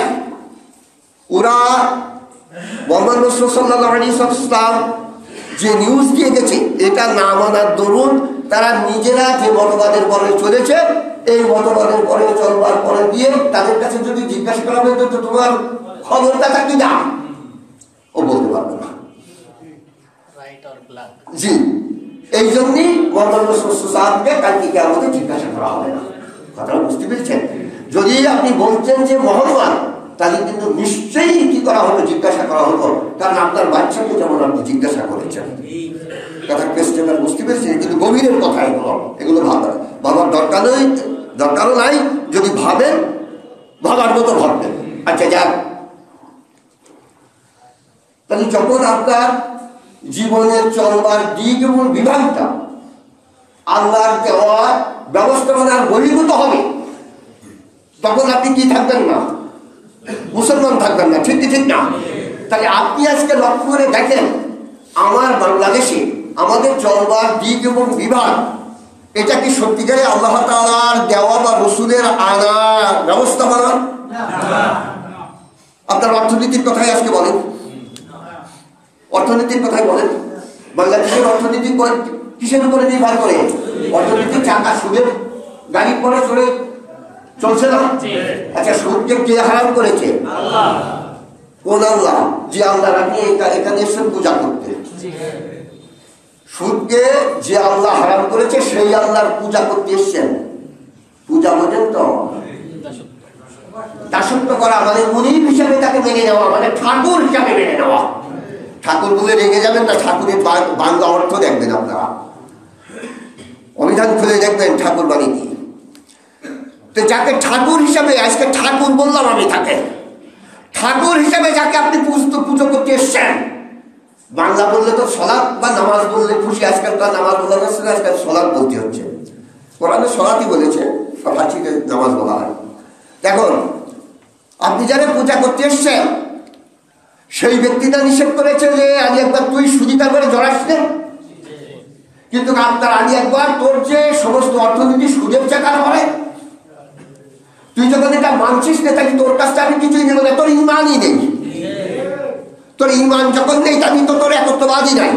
ওরা মোহাম্মদ রাসূল সাল্লাল্লাহু আলাইহি ওয়াসাল্লাম যে নিউজ দিয়ে গেছে এটা না মানার দরুন তারা নিজেরা যে মতবাদের পরে চলেছে, এই মতবাদের পরে চলবার পরে দিয়ে তাদের কাছে যদি জিজ্ঞাসা করা হয় তো তোমার খবরটা কি না, ও বলতে পারবে না। জি, এই জন্যই মোহাম্মদ রাসূল সাল্লাল্লাহু কালকে কিয়ামতে জিজ্ঞাসা করা হবে না। কথাটা বুঝতে পেরেছেন? যদি আপনি বলছেন যে মোহাম্মদ, তাহলে কিন্তু নিশ্চয়ই কি করা হতো, জিজ্ঞাসা করা হতো। কারণ আপনার বাচ্চাকে যেমন আপনি জিজ্ঞাসা করেছেন, কথা পেস্টেটা বুঝতে পেরেছেন? কিন্তু গভীরের কথা এগুলো ভাবার দরকারও নাই। যদি ভাবেন ভাবার মতো ভাববেন। আচ্ছা যাক, তাহলে যখন আপনার জীবনের চলবার দিক এবং বিধানটা আল্লাহর দেওয়া ব্যবস্থাপনার বহির্ভূত হবে, তখন আপনি কি থাকবেন না, মুসলমান থাকবেন না। ঠিক কি ঠিক না? তাহলে আপনি আজকে লক্ষ্য করে দেখেন আমার বাংলাদেশে আমাদের চলবার দিক এবং বিভাগ, এটা কি সত্যিকারে আল্লাহ তাআলার দেওয়া বা রসুলের আনা ব্যবস্থাপনা? আপনার অর্থনীতির কথাই আজকে বলেন, অর্থনীতির কথাই বলেন। বাংলাদেশের অর্থনীতি কিসের উপরে নির্ভর করে? অর্থনীতির চাকা সুদের গাড়ির পরে চলে চলছে না? আচ্ছা, সুদকে কে হারাম করেছে? কোন আল্লাহ? যে আল্লাহ আপনি এখানে এসে পূজা করতে, সুদকে যে আল্লাহ হারাম করেছে সেই আল্লাহর পূজা করতে এসছেন। পূজা বোঝেন তো? দাসত্ব করা মানে মুনিব হিসাবে তাকে মেনে নেওয়া, মানে ঠাকুর হিসাবে মেনে নেওয়া। ঠাকুর বলে রেগে যাবেন না, ঠাকুরের বাংলা অর্থ দেখবেন আপনারা, অভিধান খুলে দেখবেন ঠাকুর মানে কি। তো যাকে ঠাকুর হিসাবে, আজকে ঠাকুর বললাম আমি, তাকে ঠাকুর হিসাবে যাকে আপনি পুজো করতে এসছেন, বাংলা বললে তো সলাৎ বা নামাজ বললে খুশি, আজকালকার নামাজ বলা যাচ্ছে না, আজকাল সলাৎ বলতে হচ্ছে। কোরআনে সলাৎই বলেছে, ফার্সিতে নামাজ বলা হয়। দেখুন, আপনি যারা পূজা করতে এসছেন সেই ব্যক্তিটা নিষেধ করেছে যে আজ একবার তুই সুদিটা করে জড়াস না, কিন্তু আপনার আগে একবার তোর যে সমস্ত অর্থনীতি সুদের চাকার হয়, তুই যখন এটা মানছিস না, তাহলে তোর কাছে আমি কিছুই নেব না, তোর ইমানই নেই। তোর ইমান যখন নেই তাহলে তো তোর একত্ববাদই নাই।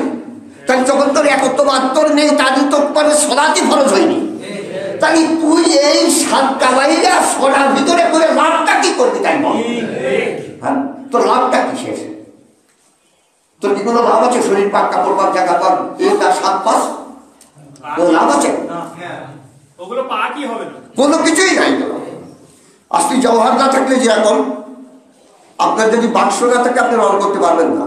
তাহলে যখন তোর একত্ববাদ তোর নেই, তাহলে তোর পরে সলাৎই ফরজ হয়নি। তাহলে তুই এই সাত কামাইরা সোনার ভিতরে করে লাভটা কি করবি? তাই বল, হ্যাঁ, তোর লাভটা কি শেষ? তোর কি কোনো লাভ আছে? শরীর পাক, কাপড় পাক, জায়গা পাক, এই তার সাত পাঁচ কোনো লাভ আছে? কোনো কিছুই নাই। আসলে জওহার না থাকলে যেরকম আপনার যদি বাক্স না থাকে আপনি রং করতে পারবেন না,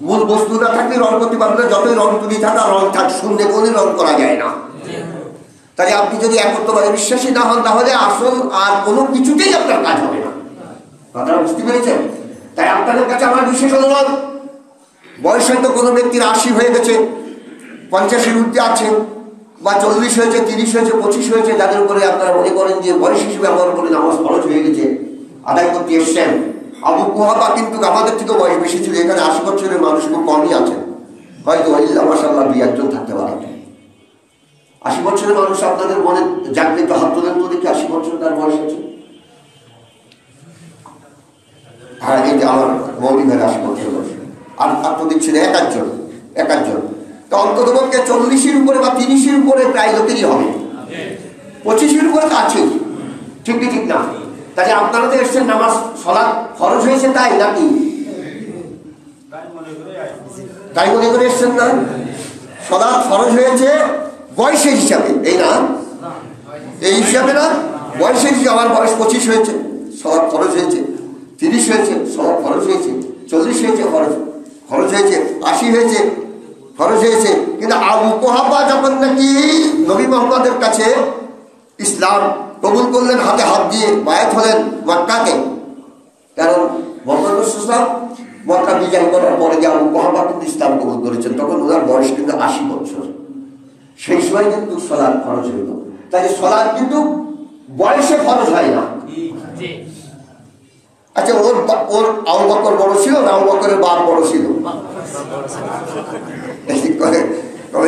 মূল বস্তু না থাকলে রং করতে পারবেন না, যতই রং তুলি থাকা রং থাক, শূন্যে কোনো রং করা যায় না। তাই আপনি যদি একত্রবাদে বিশ্বাসী না হন, তাহলে আসল আর কোনো কিছুতেই আপনার কাজ হবে না। কথাটা বুঝতে পেরেছেন? তাই আপনাদের কাছে আমার বিশেষ অনুরোধ, বয়স হয়তো কোনো ব্যক্তির 80 হয়ে গেছে, 50-এর ঊর্ধ্বে আছে, বা 40 হয়েছে, 30 হয়েছে, 25 হয়েছে, যাদের উপরে আপনারা মনে করেন যে বয়স হিসেবে ব্যবহার করে নামাজ ফরজ হয়ে গেছে, আদায় করতে এসছেন। আবু কুহাফা কিন্তু আমাদের থেকে বয়স বেশি ছিল, এখানে 80 বছরের মানুষ খুব কমই আছেন, হয়তো মাশাআল্লাহ 2-1 থাকতে পারে। 80 বছরের মানুষ আপনাদের মনে জানলে তো হাত তোলেন তো দেখি, 80 বছর তার বয়স আছে। হ্যাঁ, এই যে আমার মৌলী ভাই 80 বছর বয়স, আর তো দেখছেন এক একজন তো অন্তত পক্ষে 40-এর উপরে বা 30-এর উপরে প্রায় লোকেরই হবে, 25-এর উপরে তো আছেই। ঠিক কি ঠিক না? তাই আপনারা তো এসছেন নামাজ সলাৎ ফরজ হয়েছে তাই নাকি? তাই মনে করে এসছেন না? সলাৎ ফরজ হয়েছে বয়সের হিসাবে, এই না এই হিসাবে না, বয়সের হিসাবে। আমার বয়স 25 হয়েছে, সলাৎ ফরজ হয়েছে, 30 হয়েছে, সব খরচ হয়েছে, 40 হয়েছে, খরচ হয়েছে, 80 হয়েছে, খরচ হয়েছে। কিন্তু আবু কুহাফা যখন নাকি নবী মুহাম্মদের কাছে ইসলাম কবুল করলেন, হাতে হাত দিয়ে বায়াত হলেন মক্কাতে, কারণ মুহাম্মদ রাসূলুল্লাহ মক্কা বিজয় করার পরে যে আবু কুহাফা কিন্তু ইসলাম কবুল করেছেন, তখন ওনার বয়স কিন্তু 80 বছর। সেই সময় কিন্তু সালাত খরচ হইল। তাই সালাত কিন্তু বয়সে খরচ হয় না। আচ্ছা, ওর আবু বকর বড় ছিল না আবু বকরের বাপ বড় ছিল?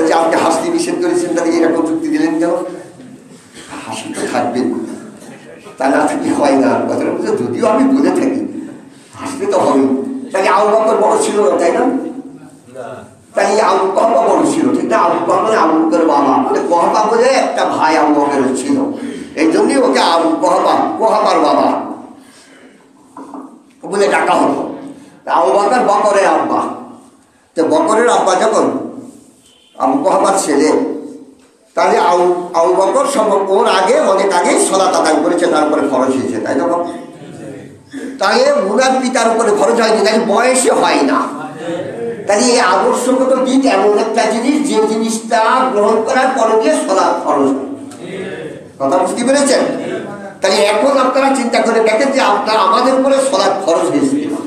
যে আপনি হাসতে নিষেধ করেছেন, তাহলে এরকম যুক্তি দিলেন কেন? হাসি তো থাকবেন, তা না থাকি হয় না। কথাটা বুঝে যদিও আমি বলে থাকি, হাসতে তো হবে। তাই আবু বকর বড় ছিল না, তাই না? তাই আবু কুহাফা বড় ছিল, ঠিক না? আবু কুহাফা মানে আবু বকরের বাবা, মানে কুহাফা বলে একটা ভাই আবু বকরের ছিল, এই জন্যই ওকে আবু কুহাফা, কুহাফার বাবা বলে ডাকা হলো। আবু বকর বকরের আব্বা। তো বকরের আব্বা যখন আবু কুহাফার ছেলে, তাহলে আবু বকর সব ওর আগে, অনেক আগে সালাত আদায় করেছে, তারপরে খরচ হয়েছে, তাই না? তাই উনার পিতার উপরে খরচ হয়নি, তাই বয়সে হয় না। তাই এই আদর্শগত দিক এমন একটা জিনিস, যে জিনিসটা গ্রহণ করার পরে গিয়ে সালাত খরচ হয়। কথা বুঝতে পেরেছেন? তাই এখন আপনারা চিন্তা করে দেখেন যে আমাদের উপরে সালাত খরচ হয়েছে কিনা।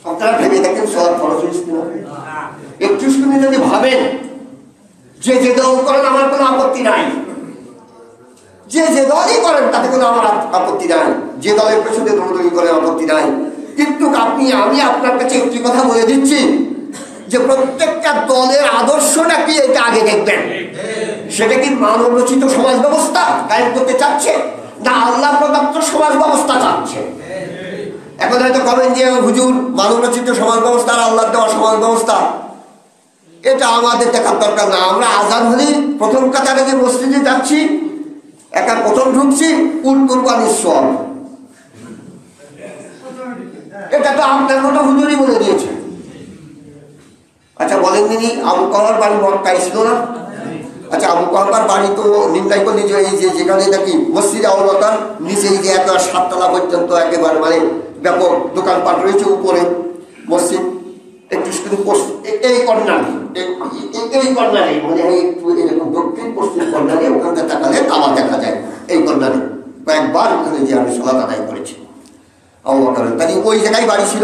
আপনারা ভেবে দেখেন সালাত খরচ হয়েছে কিনা। একটু শুনে যদি ভাবেন যে দল করেন আমার কোনো আপত্তি নাই, যে দলই করেন তাতে কোনো আমার আপত্তি নাই, যে দলের পেছনে দৌড়দৌড়ি করেন আপত্তি নাই, কিন্তু আমি আপনার কাছে একটি কথা বলে দিচ্ছি যে প্রত্যেকটা দলের আদর্শটা কি এটা আগে দেখবেন। সেটা কি মানব রচিত সমাজ ব্যবস্থা কায়েম করতে চাচ্ছে, না আল্লাহ প্রদত্ত সমাজ ব্যবস্থা চাচ্ছে? এখন হয়তো কবেন যে হুজুর মানব রচিত সমাজ ব্যবস্থা আর আল্লাহ দেওয়া সমাজ ব্যবস্থা, এটা আমাদের দেখার দরকার না। আমরা আজান হলে প্রথম কাতারে যে মসজিদে যাচ্ছি, একা প্রথম ঢুকছি, উট কুরবানির সব, এটা তো আপনার মতো হুজুরই বলে দিয়েছে। আচ্ছা বলেন দিদি, আবু কুহাফার বাড়ি মক্কায় ছিল না? আচ্ছা, আবু কুহাফার বাড়ি তো নির্ণয় করলি যে এই যে যেখানে নাকি মসজিদ আবু বকর, নিচে যে এত 7 তলা পর্যন্ত একেবারে মানে ব্যাপক দোকানপাট রয়েছে, উপরে মসজিদ, একটু এই কর্নারে, এই কর্নারে মানে একটু এরকম দক্ষিণ পশ্চিম কর্নারে, ওখানটা তাকালে কাবা দেখা যায়। এই কর্নারে কয়েকবার ওখানে যে আমি সালাত আদায় করেছি আবু বকরের। তাই ওই জায়গায় বাড়ি ছিল,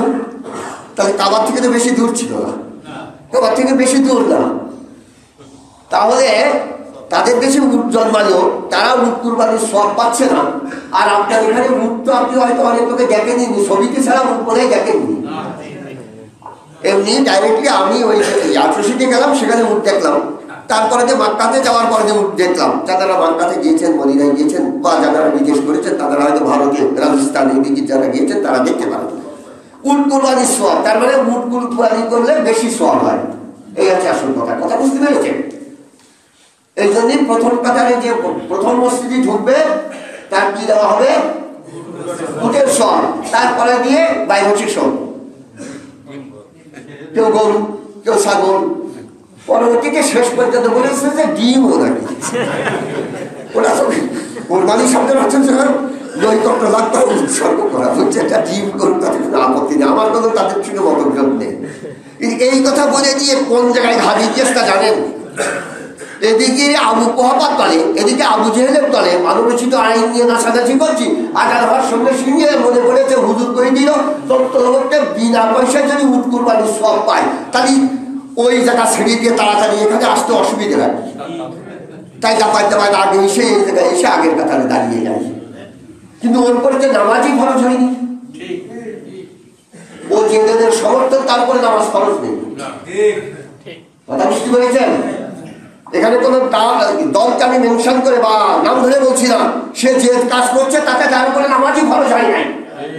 তাহলে কাবার থেকে তো বেশি দূর ছিল না, কাবার থেকে বেশি দূর না। তাহলে তাদের দেশে উট জন্মালো, তারা উট কুরবানির সব পাচ্ছে না। আর আপনার এখানে উট তো আপনি হয়তো অনেক লোকে দেখেননি, ছবিতে ছাড়া উট কোথায় দেখেননি। এমনি ডাইরেক্টলি আমি ওই আট্রসিটি গেলাম, সেখানে উট দেখলাম। তারপরে যে মক্কাতে যাওয়ার পরে যে উট দেখলাম, যারা মক্কাতে গিয়েছেন, মদিনায় গিয়েছেন, বা যারা বিদেশ করেছেন, তারা হয়তো ভারতে রাজস্থান এদিকে যারা গিয়েছেন তারা দেখতে পারেন উট কুরবানির সওয়াব। তার মানে উট কুরবানি করলে বেশি সওয়াব হয়, এই হচ্ছে আসল কথা। কথা বুঝতে পেরেছেন? এই জন্যই প্রথম কাতারে যে প্রথম মসজিদে ঢুকবে তার কি দেওয়া হবে? উটের সওয়াব। তারপরে দিয়ে বাইবচির সওয়াব, কেউ গরু, কেউ ছাগল, পরবর্তীতে শেষ পর্যন্ত বলেছে যে ডিমও নাকি। ওরা তো কোরবানি শব্দের হচ্ছে নৈকট্য লাভ করা, উৎসর্গ করা হচ্ছে, এটা ডিম করুন, তাদের কোনো আপত্তি নেই, আমার কোনো তাদের সঙ্গে মতবিরোধ নেই। এই কথা বলে দিয়ে কোন জায়গায় হারিয়ে গিয়েছে তা জানেন? এদিকে আবু কুহাফার তলে, এদিকে আবু জেহেলের তলে মানবরচিত আইন নিয়ে নাচানাচি করছি। আজান হওয়ার সঙ্গে সঙ্গে মনে পড়েছে হুজুর করে দিল তত্ত্বকে বিনা পয়সায় যদি উট কুরবানির সব পায়, তাহলে ওই জায়গা ছেড়ে দিয়ে তাড়াতাড়ি এখানে আসতে অসুবিধে লাগে। তাই দাপাইতে পারে আগে এসে এই জায়গায় এসে আগের কাতারে দাঁড়িয়ে যায়। কিন্তু ওর পরে যে নামাজই খরচ হয়নি, ও যেদের সমর্থন, তারপরে নামাজ খরচ নেই। কথা বুঝতে পেরেছেন? এখানে কোনো দলকে আমি মেনশন করে বা নাম ধরে বলছি না, সে যে কাজ করছে তাতে তার উপরে নামাজই খরচ হয় নাই।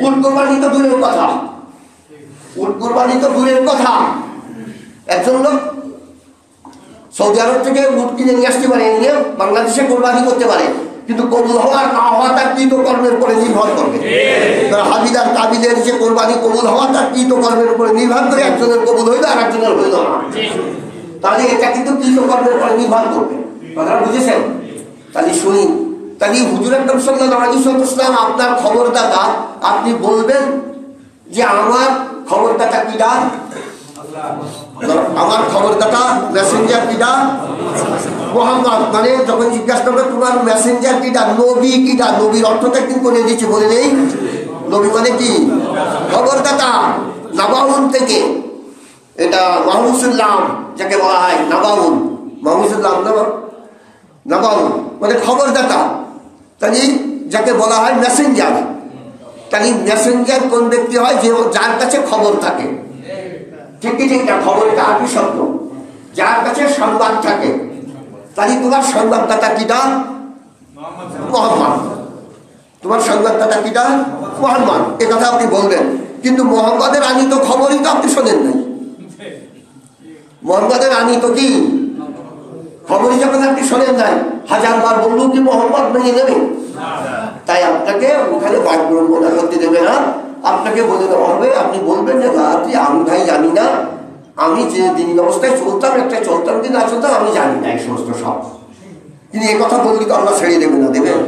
উট কুরবানি তো দূরের কথা, উট কুরবানি তো দূরের কথা। একজন লোক সৌদি আরব থেকে উট কিনে নিয়ে আসতে পারে, নিয়ে বাংলাদেশে কোরবানি করতে পারে, কিন্তু কবুল হওয়া না হওয়া তার কৃতকর্মের উপরে নির্ভর করবে। হাবিদার কাবিলের যে কোরবানি কবুল হওয়া তার কৃতকর্মের উপরে নির্ভর করে, একজনের কবুল হইল আর একজনের হইল না। তাহলে এটা কিন্তু কৃতকর্মের উপরে নির্ভর করবে। কথাটা বুঝেছেন? তাহলে শুনি, তাহলে হুজুর আকরাম সাল্লাল্লাহু আলাইহি ওয়াসাল্লাম আপনার খবরদাতা, আপনি বলবেন যে আমার খবরদাতা কিডা? আমার খবরদাতা মেসেঞ্জার কিডা? মুহাম্মদ। মানে যখন জিজ্ঞাসা করবে তোমার মেসেঞ্জার কিডা, নবী কিডা, নবীর অর্থটা কিন্তু করে দিচ্ছে, বলে নেই নবী মানে কি? খবরদাতা। নাবাউন থেকে, এটা মাহমুদুল্লাহ যাকে বলা হয় নাবাউন, মাহমুদুল্লাহ নাবাউন মানে খবরদাতা। তাহলে যাকে বলা হয় মেসেঞ্জার। তাহলে মেসেঞ্জার কোন ব্যক্তি হয়? যে যার কাছে খবর থাকে। ঠিক কি ঠিক না? খবরটা আরবি শব্দ, যার কাছে সংবাদ থাকে। তাহলে তোমার সংবাদদাতা কিটা? মুহাম্মদ। তোমার সংবাদদাতা কিটা? মুহাম্মদ। এ কথা আপনি বলবেন। কিন্তু মুহাম্মদের আনিত খবরই তো আপনি শোনেন নাই। মুহাম্মদের আনিত কি খবরই যখন আপনি শোনেন নাই, হাজারবার বললেও কি মুহাম্মদ মেনে নেবে? তাই আপনাকে ওখানে বাগড়ন মনে করতে দেবে না। আপনাকে বলে দেওয়া হবে, আপনি বলবেন যে রাত্রি আমি ভাই জানি না, আমি যে দিন অবস্থায় চলতাম, একটা চলতাম কি না চলতাম আমি জানি না এই সমস্ত সব। কিন্তু এই কথা বললে তো আল্লাহ ছেড়ে দেবেন না, দেবেন?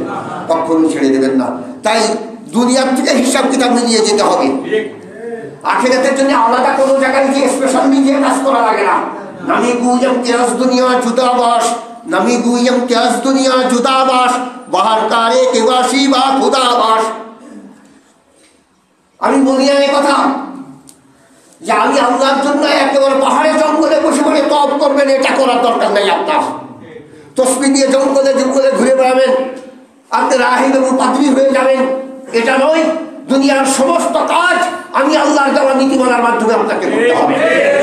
কখনই ছেড়ে দেবেন না। তাই দুনিয়ার থেকে হিসাব কিতাব মিলিয়ে যেতে হবে। আখিরাতের জন্য আলাদা কোনো জায়গায় গিয়ে স্পেশাল নিজে কাজ করা লাগে না। নামি গুজম কেয়াস দুনিয়া জুদাবাস, নামি গুজম কেয়াস দুনিয়া জুদাবাস, বাহার কারে কেবাসি বা খুদাবাস। আমি বলি না এই কথা যে আমি আল্লাহর জন্য একেবারে পাহাড়ে জঙ্গলে বসে বসে তপ করবেন, এটা করার দরকার নাই আপনার। তসবিহ দিয়ে জঙ্গলে জঙ্গলে ঘুরে বেড়াবেন, আপনি রাহিব এবং পাদ্রী হয়ে যাবেন, এটা নয়। দুনিয়ার সমস্ত কাজ আমি আল্লাহর দেওয়া নীতিমালার মাধ্যমে আপনাকে করতে হবে,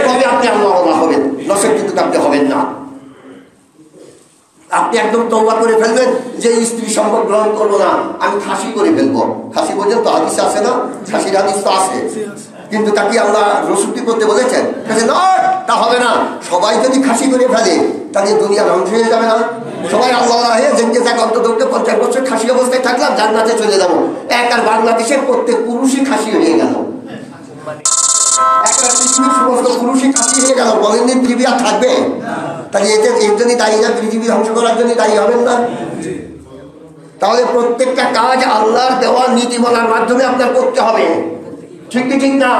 তবে আপনি আল্লাহ হবেন, নসের কিন্তু আপনি হবেন না। আপনি একদম তওবা করে ফেলবেন যে স্ত্রী সম্পর্ক গ্রহণ করবো না, আমি খাসি করে ফেলবো। খাসি পর্যন্ত হাদিস আছে না? খাসির হাদিস তো আছে, কিন্তু তাকে আল্লাহ রসুলটি করতে বলেছেন না, তা হবে না। সবাই যদি খাসি করে ফেলে তাহলে দুনিয়া ধ্বংস হয়ে যাবে না? সবাই আল্লাহ জেগে থাক, অন্তত 50 বছর খাসি অবস্থায় থাকলাম, জান্নাতে চলে যাবো। এক আর বাংলাদেশের প্রত্যেক পুরুষই খাসি হয়ে গেল, একটা পৃথিবীর সমস্ত পুরুষই খাসি হয়ে গেল, বলেন পৃথিবী আর থাকবে? তাহলে এর জন্যই দায়ী না? পৃথিবী ধ্বংস করার জন্য দায়ী হবেন না? তাহলে প্রত্যেকটা কাজ আল্লাহর দেওয়া নীতিমালার মাধ্যমে আপনার করতে হবে, ঠিক কি ঠিক না?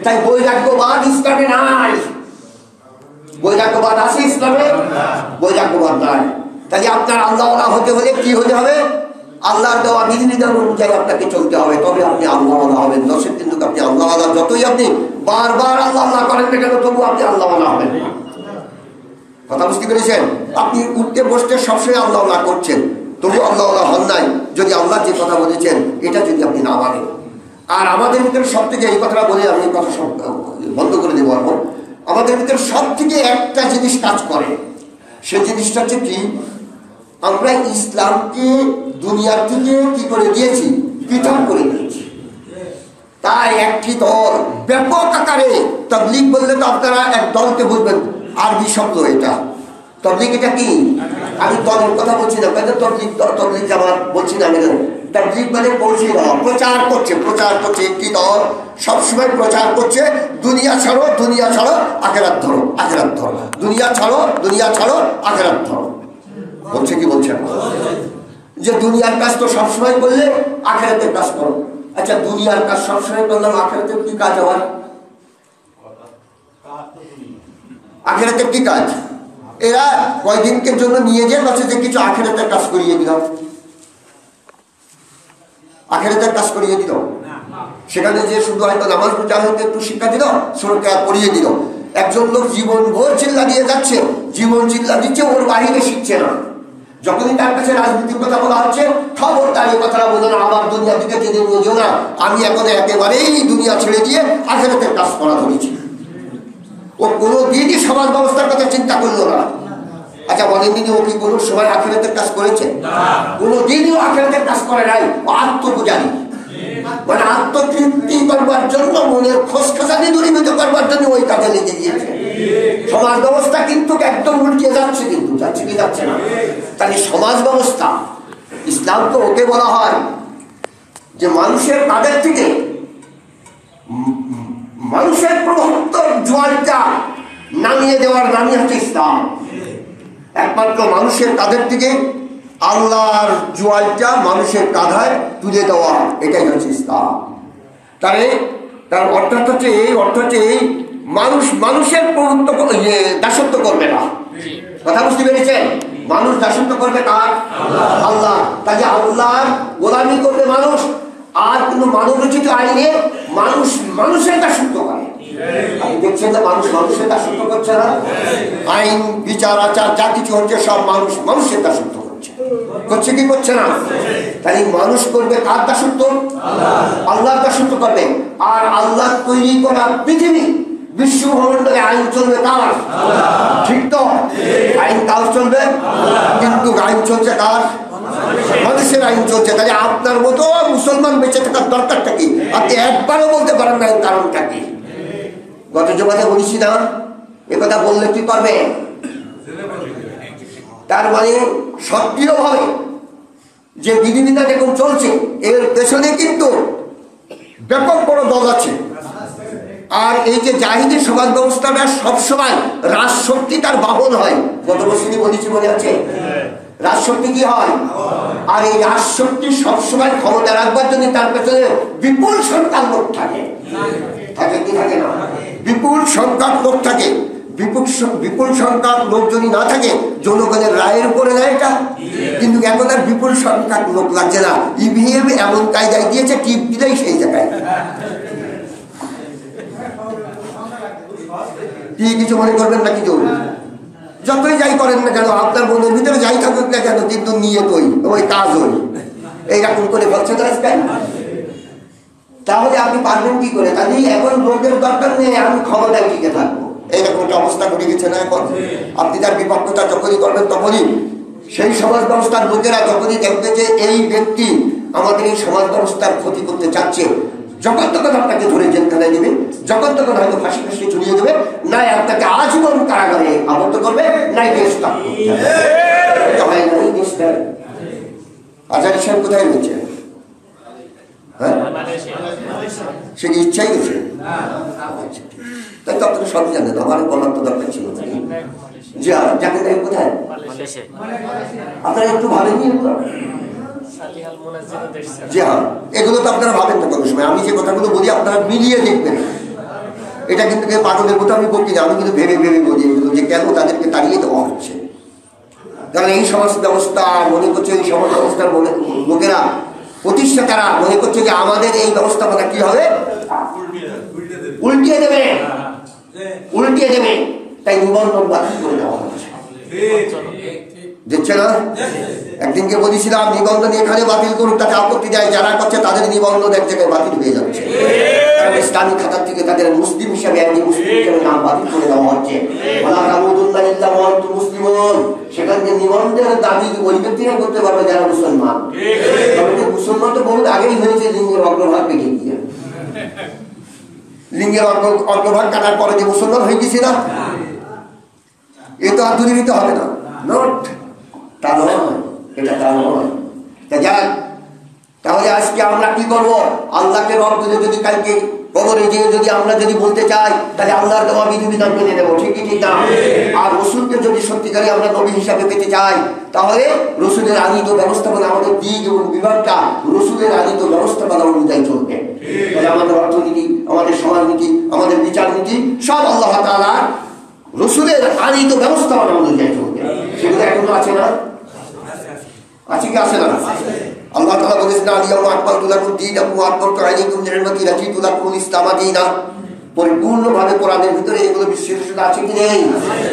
তাই বৈরাগ্যবাদ ইসলামে নাই। বৈরাগ্যবাদ আছে ইসলামে? বৈরাগ্যবাদ নাই। তাহলে আপনার আল্লাহ হতে হলে কি হতে হবে? আল্লাহর দেওয়া বিধিবিধান অনুযায়ী আপনাকে চলতে হবে, তবে আপনি আল্লাহ হবেন। দর্শক কিন্তু আপনি আল্লাহ, যতই আপনি বারবার আল্লাহ করেন না কেন, তবু আপনি আল্লাহ হবেন। কথা বুঝতে পেরেছেন? আপনি উঠতে বসতে সবসময় আল্লাহ করছেন, তবু আল্লাহ হন নাই যদি আল্লাহ যে কথা বলেছেন এটা যদি আপনি না মানেন। আর আমাদের ভিতরে সব থেকে, এই কথাটা বলে আমি কথা সব বন্ধ করে দেবো এখন, আমাদের ভিতরে সব থেকে একটা জিনিস কাজ করে, সে জিনিসটা হচ্ছে কি? আমরা ইসলামকে দুনিয়ার থেকে কি করে দিয়েছি? পৃথক করে দিয়েছি। তাই একটি দল ব্যাপক আকারে, তাবলীগ বললে তো আপনারা এক দলকে বুঝবেন, আরবি শব্দ এটা। তাবলীগ এটা কি? আমি দলের কথা বলছি না, তাবলীগ জামাত বলছি না। তাবলীগ মানে পৌঁছে দেওয়া, প্রচার করছে একটি দল, সবসময় প্রচার করছে দুনিয়া ছাড়ো, দুনিয়া ছাড়ো, আখিরাত ধরো, আখিরাত ধরো, দুনিয়া ছাড়ো, দুনিয়া ছাড়ো, আখিরাত ধরো। বলছে কি বলছে? যে দুনিয়ার কাজ তো সবসময় করলে আখিরাতের কাজ করো। আচ্ছা, দুনিয়ার কাজ সবসময় করলাম, আখিরাতের কি কাজ আমার? আখিরাতের কি কাজ? এরা কয়দিনকে জন্য নিয়ে যায় বলছে যে কিছু আখিরাতের কাজ করিয়ে দিলাম, আখিরাতের কাজ করিয়ে দিল। সেখানে যে শুধু হয়তো নামাজ রোজা হয়তো একটু শিক্ষা দিল, সুরক্ষা পড়িয়ে দিল। একজন লোক জীবন ভোর চিল্লা দিয়ে যাচ্ছে, জীবন চিল্লা দিচ্ছে, ওর বাহিরে শিখছে না। যখনই তার কাছে রাজনীতির কথা বলা হচ্ছে, খবরদার এই কথাটা বলো না, আমার দুনিয়া দিকে টেনে নিয়ে যেও না, আমি এখন একেবারেই দুনিয়া ছেড়ে দিয়ে আখিরাতের কাজ করা ধরেছি। ও কোনো দিনই সমাজ ব্যবস্থার কথা চিন্তা করলো না। আচ্ছা বলেন দিদি, ও কি কোনো সময় আখিরাতের কাজ করেছে? কোনো দিনই আখিরাতের কাজ করে নাই। ও আত্মপূজারী, মানে আত্মতৃপ্তি করবার জন্য, মনের খোঁজখাজানি দূরীভূত করবার জন্য ওই কাজে লেগে গিয়েছে। সমাজ ব্যবস্থা কিন্তু একদম উল্টে যাচ্ছে, কিন্তু যাচ্ছে কি যাচ্ছে না? তাহলে সমাজ ব্যবস্থা, ইসলাম তো ওকে বলা হয় যে মানুষের তাদের থেকে মানুষের প্রভুত্বর জোয়ারটা নামিয়ে দেওয়ার নামই হচ্ছে ইসলাম। একমাত্র মানুষের তাদের থেকে আল্লাহর জোয়ালটা মানুষের কাঁধায় তুলে দেওয়া, এটাই হচ্ছে ইসলাম। তার অর্থাৎ হচ্ছে এই মানুষ মানুষের দাসত্ব করবে না। কথা বুঝতে পেরেছেন? মানুষ দাসত্ব করবে কার? আল্লাহ। তাহলে আল্লাহর গোলামি করবে মানুষ, আর কিন্তু মানবরচিত আইনে মানুষ মানুষের দাসত্ব করে। আপনি দেখছেন যে মানুষ মানুষের দাসত্ব করছে না? আইন বিচার আচার যা কিছু হচ্ছে সব মানুষ মানুষের দাসত্ব করছে কি করছে না? তাই মানুষ করবে কার দাসত্ব? আল্লাহর দাসত্ব করবে। আর আল্লাহ তৈরি করা পৃথিবী বিশ্ব ভূমণ্ডলে আইন চলবে কার? ঠিক তো? আইন কার চলবে? কিন্তু আইন চলছে কার? মানুষের আইন চলছে। তাহলে আপনার মতো মুসলমান বেঁচে থাকার দরকারটা কি? আপনি একবারও বলতে পারেন না কারণটা কি? গত জমাতে বলেছি না, একথা বললে কি করবে? তার মানে সক্রিয়ভাবে যে বিধিবিধান এখন চলছে এর পেছনে কিন্তু ব্যাপক বড় দল আছে। আর এই যে জাহিদি সমাজ ব্যবস্থাটা সবসময় রাজশক্তি তার বাহন হয়। গত বছরই বলেছি, মনে আছে? রাজশক্তি কি হয়? আর এই রাজশক্তি সবসময় ক্ষমতা রাখবার জন্য তার পেছনে বিপুল সংখ্যার লোক থাকে। থাকে কি থাকে না? বিপুল সংখ্যার লোক থাকে। বিপুল সংখ্যার লোক যদি না থাকে জনগণের রায়ের উপরে নেয় এটা। কিন্তু এখন আর বিপুল সংখ্যার লোক লাগছে না। ইভিএম এমন কায়দায় দিয়েছে, টিপ দিলেই সেই জায়গায়। কি কিছু মনে করবেন না? কিছু যতই যাই করেন না কেন, আপনার মনের ভিতরে যাই থাকুক না কেন, কিন্তু নিয়ে ওই কাজ হই এইরকম করে বলছে তো আজকাল। তাহলে আপনি পারবেন কি করে? তাহলে এখন লোকের দরকার নেই, আমি ক্ষমতায় টিকে থাকবো, এইরকম একটা অবস্থা ঘটে গেছে না এখন। আপনি তার বিপক্ষতা যখনই করবেন তখনই সেই সমাজ ব্যবস্থার লোকেরা যখনই দেখবে যে এই ব্যক্তি আমাদের এই সমাজ ব্যবস্থার ক্ষতি করতে চাচ্ছে, যখন তখন আপনাকে ধরে জেলখানায় দেবে, যখন তখন হয়তো ফাঁসি ঝুলিয়ে দেবে, নাই আপনাকে আজীবন কারাগারে আবদ্ধ করবে, নাই দেশ ত্যাগ করতে হবে। আজারি সাহেব কোথায় রয়েছে? হ্যাঁ, সে কি ইচ্ছাই গেছে? তাই তো আপনারা সবই জানেন, আমার বলার তো দরকার ছিল। যাকে তাই কোথায়? আপনারা একটু ভাবেননি এগুলো? জি হ্যাঁ, এগুলো তো আপনারা ভাবেন না কোনো সময়। আমি যে কথাগুলো বলি আপনারা মিলিয়ে দেখবেন। এটা কিন্তু পাগলের মতো আমি বলছি না, আমি কিন্তু ভেবে ভেবে বলি এগুলো, যে কেন তাদেরকে তাড়িয়ে দেওয়া হচ্ছে। কারণ এই সমাজ ব্যবস্থা মনে করছে, এই সমাজ ব্যবস্থার লোকেরা প্রতিষ্ঠাতারা মনে করছে যে আমাদের এই ব্যবস্থাপনা কি হবে, উল্টিয়ে দেবে, উল্টিয়ে দেবে। তাই নিবন্ধন বাতিল করে দেওয়া হচ্ছে, দেখছে না? একদিনকে বলেছিলাম নিবন্ধন এখানে বাতিল করুক, তাতে আপত্তি দেয় যারা করছে তাদের নিবন্ধন এক জায়গায় বাতিল হয়ে যাচ্ছে। ইসলামী খাতার থেকে তাদের মুসলিম হিসাবে নাম বাতিল করে দেওয়া হচ্ছে। সেখান থেকে নিবন্ধনের দাবি ওই ব্যক্তিরা করতে পারবে যারা মুসলমান। মুসলমান তো বহুত আগেই হয়েছে লিঙ্গের অগ্রভাগ পেটে গিয়ে, লিঙ্গের অগ্রভাগ কাটার পরে যে মুসলমান হয়ে গেছে না, এ তো আর দূরীভূত হবে না। নোট তা নয়, এটা তা নয়। যাক, তাহলে আজকে আমরা কি করবো? আল্লাহকে রব করে যদি কালকে কবরে গিয়ে যদি আমরা যদি বলতে চাই, তাহলে আল্লাহর দেওয়া বিধিবিধান মেনে নেবো, ঠিক কি ঠিক না? আর রসুলকে যদি সত্যিকারে আমরা নবী হিসাবে পেতে চাই, তাহলে রসুলের আনিত ব্যবস্থাপনা, আমাদের দিক এবং বিভাগটা রসুলের আনিত ব্যবস্থাপনা অনুযায়ী চলবে। তাহলে আমাদের অর্থনীতি, আমাদের সমাজনীতি, আমাদের বিচার নীতি সব আল্লাহ তাআলা রসুলের আনিত ব্যবস্থাপনা অনুযায়ী চলবে। সেগুলো এখনো আছে না? আছে কি আছে না? আল্লাহ তাআলা বলেছেন, আলিয়াউমা আকমালতু লাকুম দীনাকুম ওয়া আতমামতু আলাইকুম নি'মাতি ওয়া রাদিতু লাকুমুল ইসলাম দীনা। পরিপূর্ণভাবে কোরআনের ভিতরে এগুলো বিশ্লেষণ আছে কি নেই?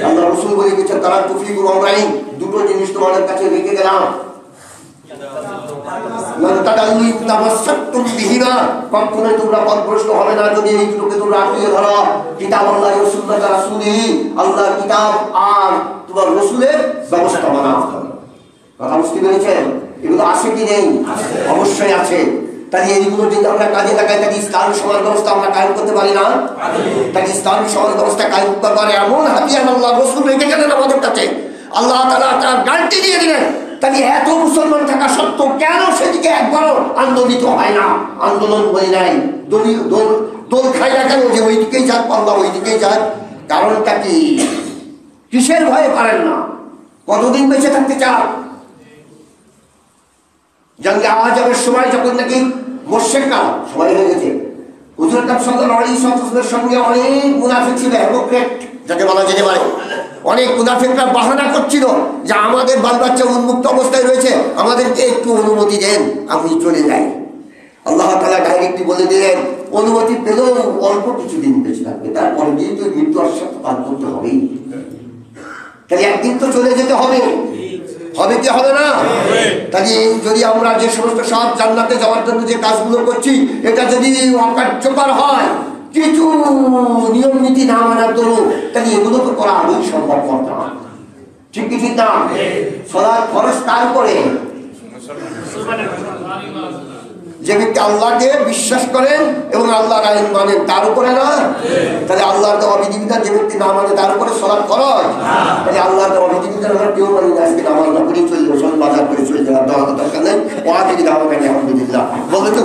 আল্লাহ রাসূল বলে গেছেন, তারা তুফিকুম আমরাইন, দুটো জিনিস তোমাদের কাছে রেখে গেলাম। কখনোই তোমরা পথভ্রষ্ট হবে না যদি এই দুটোকে তোমরা আঁকড়িয়ে ধরো, কিতাব আল্লাহ ওয়া সুন্নাত রাসূলিহি, আল্লাহর কিতাব আর তোমার রাসূলের ব্যবস্থাপনা। কথা বুঝতে পেরেছেন? এগুলো আছে কি নেই? অবশ্যই আছে। তাহলে এইগুলো যদি আমরা কাজে লাগাই, তাহলে ইসলামী সমাজ ব্যবস্থা আমরা কায়েম করতে পারি না? তাহলে ইসলামী সমাজ ব্যবস্থা কায়েম করতে পারে এমন হাতিয়ার আল্লাহ রাসূল রেখে গেলেন আমাদের কাছে, আল্লাহ তাআলা তার গ্যারান্টি দিয়ে দিলেন। তাহলে এত মুসলমান থাকা সত্ত্বেও কেন সেদিকে একবারও আন্দোলিত হয় না? আন্দোলন হয়ে নাই, দোল খাই না কেন যে ওইদিকেই যাক, আল্লাহ ওইদিকেই যাক? কারণটা কি? কিসের ভয়ে পারেন না? কতদিন বেঁচে থাকতে চান? জঙ্গে আযাবের সময় যখন নাকি মুশরিকরা সময় হয়ে গেছে, হুজুর নবী সাল্লাল্লাহু আলাইহি ওয়াসাল্লামের সঙ্গে অনেক মুনাফিক ছিল, হিপোক্রেট যাকে বলা যেতে পারে। অনেক মুনাফিকরা বাহানা করছিল যে আমাদের বাল বাচ্চা উন্মুক্ত অবস্থায় রয়েছে, আমাদেরকে একটু অনুমতি দেন, আমি চলে যাই। আল্লাহ তাআলা ডাইরেক্টলি বলে দিলেন, অনুমতি পেলেও অল্প কিছুদিন বেঁচে থাকবে, তারপরে কিন্তু মৃত্যু আশ্বাস পান করতে হবেই। তাহলে একদিন তো চলে যেতে হবে, হবে কি হবে না? তাহলে যদি আমরা যে সমস্ত সব জান্নাতে যাওয়ার জন্য যে কাজগুলো করছি, এটা যদি অকার্যকর হয়, কিছু নিয়ম নীতি না মানার দরুন, তাহলে এগুলো তো করা আদৌ সম্ভব করতে হয়। ঠিক কি ঠিক না? সালাত ফরজ তারপরে যে ব্যক্তি আল্লাহকে বিশ্বাস করেন এবং আল্লাহর আইন মানেন, তার উপরে না? তাহলে আল্লাহর দেওয়া বিধিবিধান যে ব্যক্তি না মানে, তার উপরে সালাত ফরজ। তাহলে আল্লাহর দেওয়া বিধিবিধান আমরা কেউ মানি না, আজকে নামাজ না করে চলবে, বাজার করে চলবে, দরকার নেই। ওয়াকিল আলহামদুলিল্লাহ বলে তো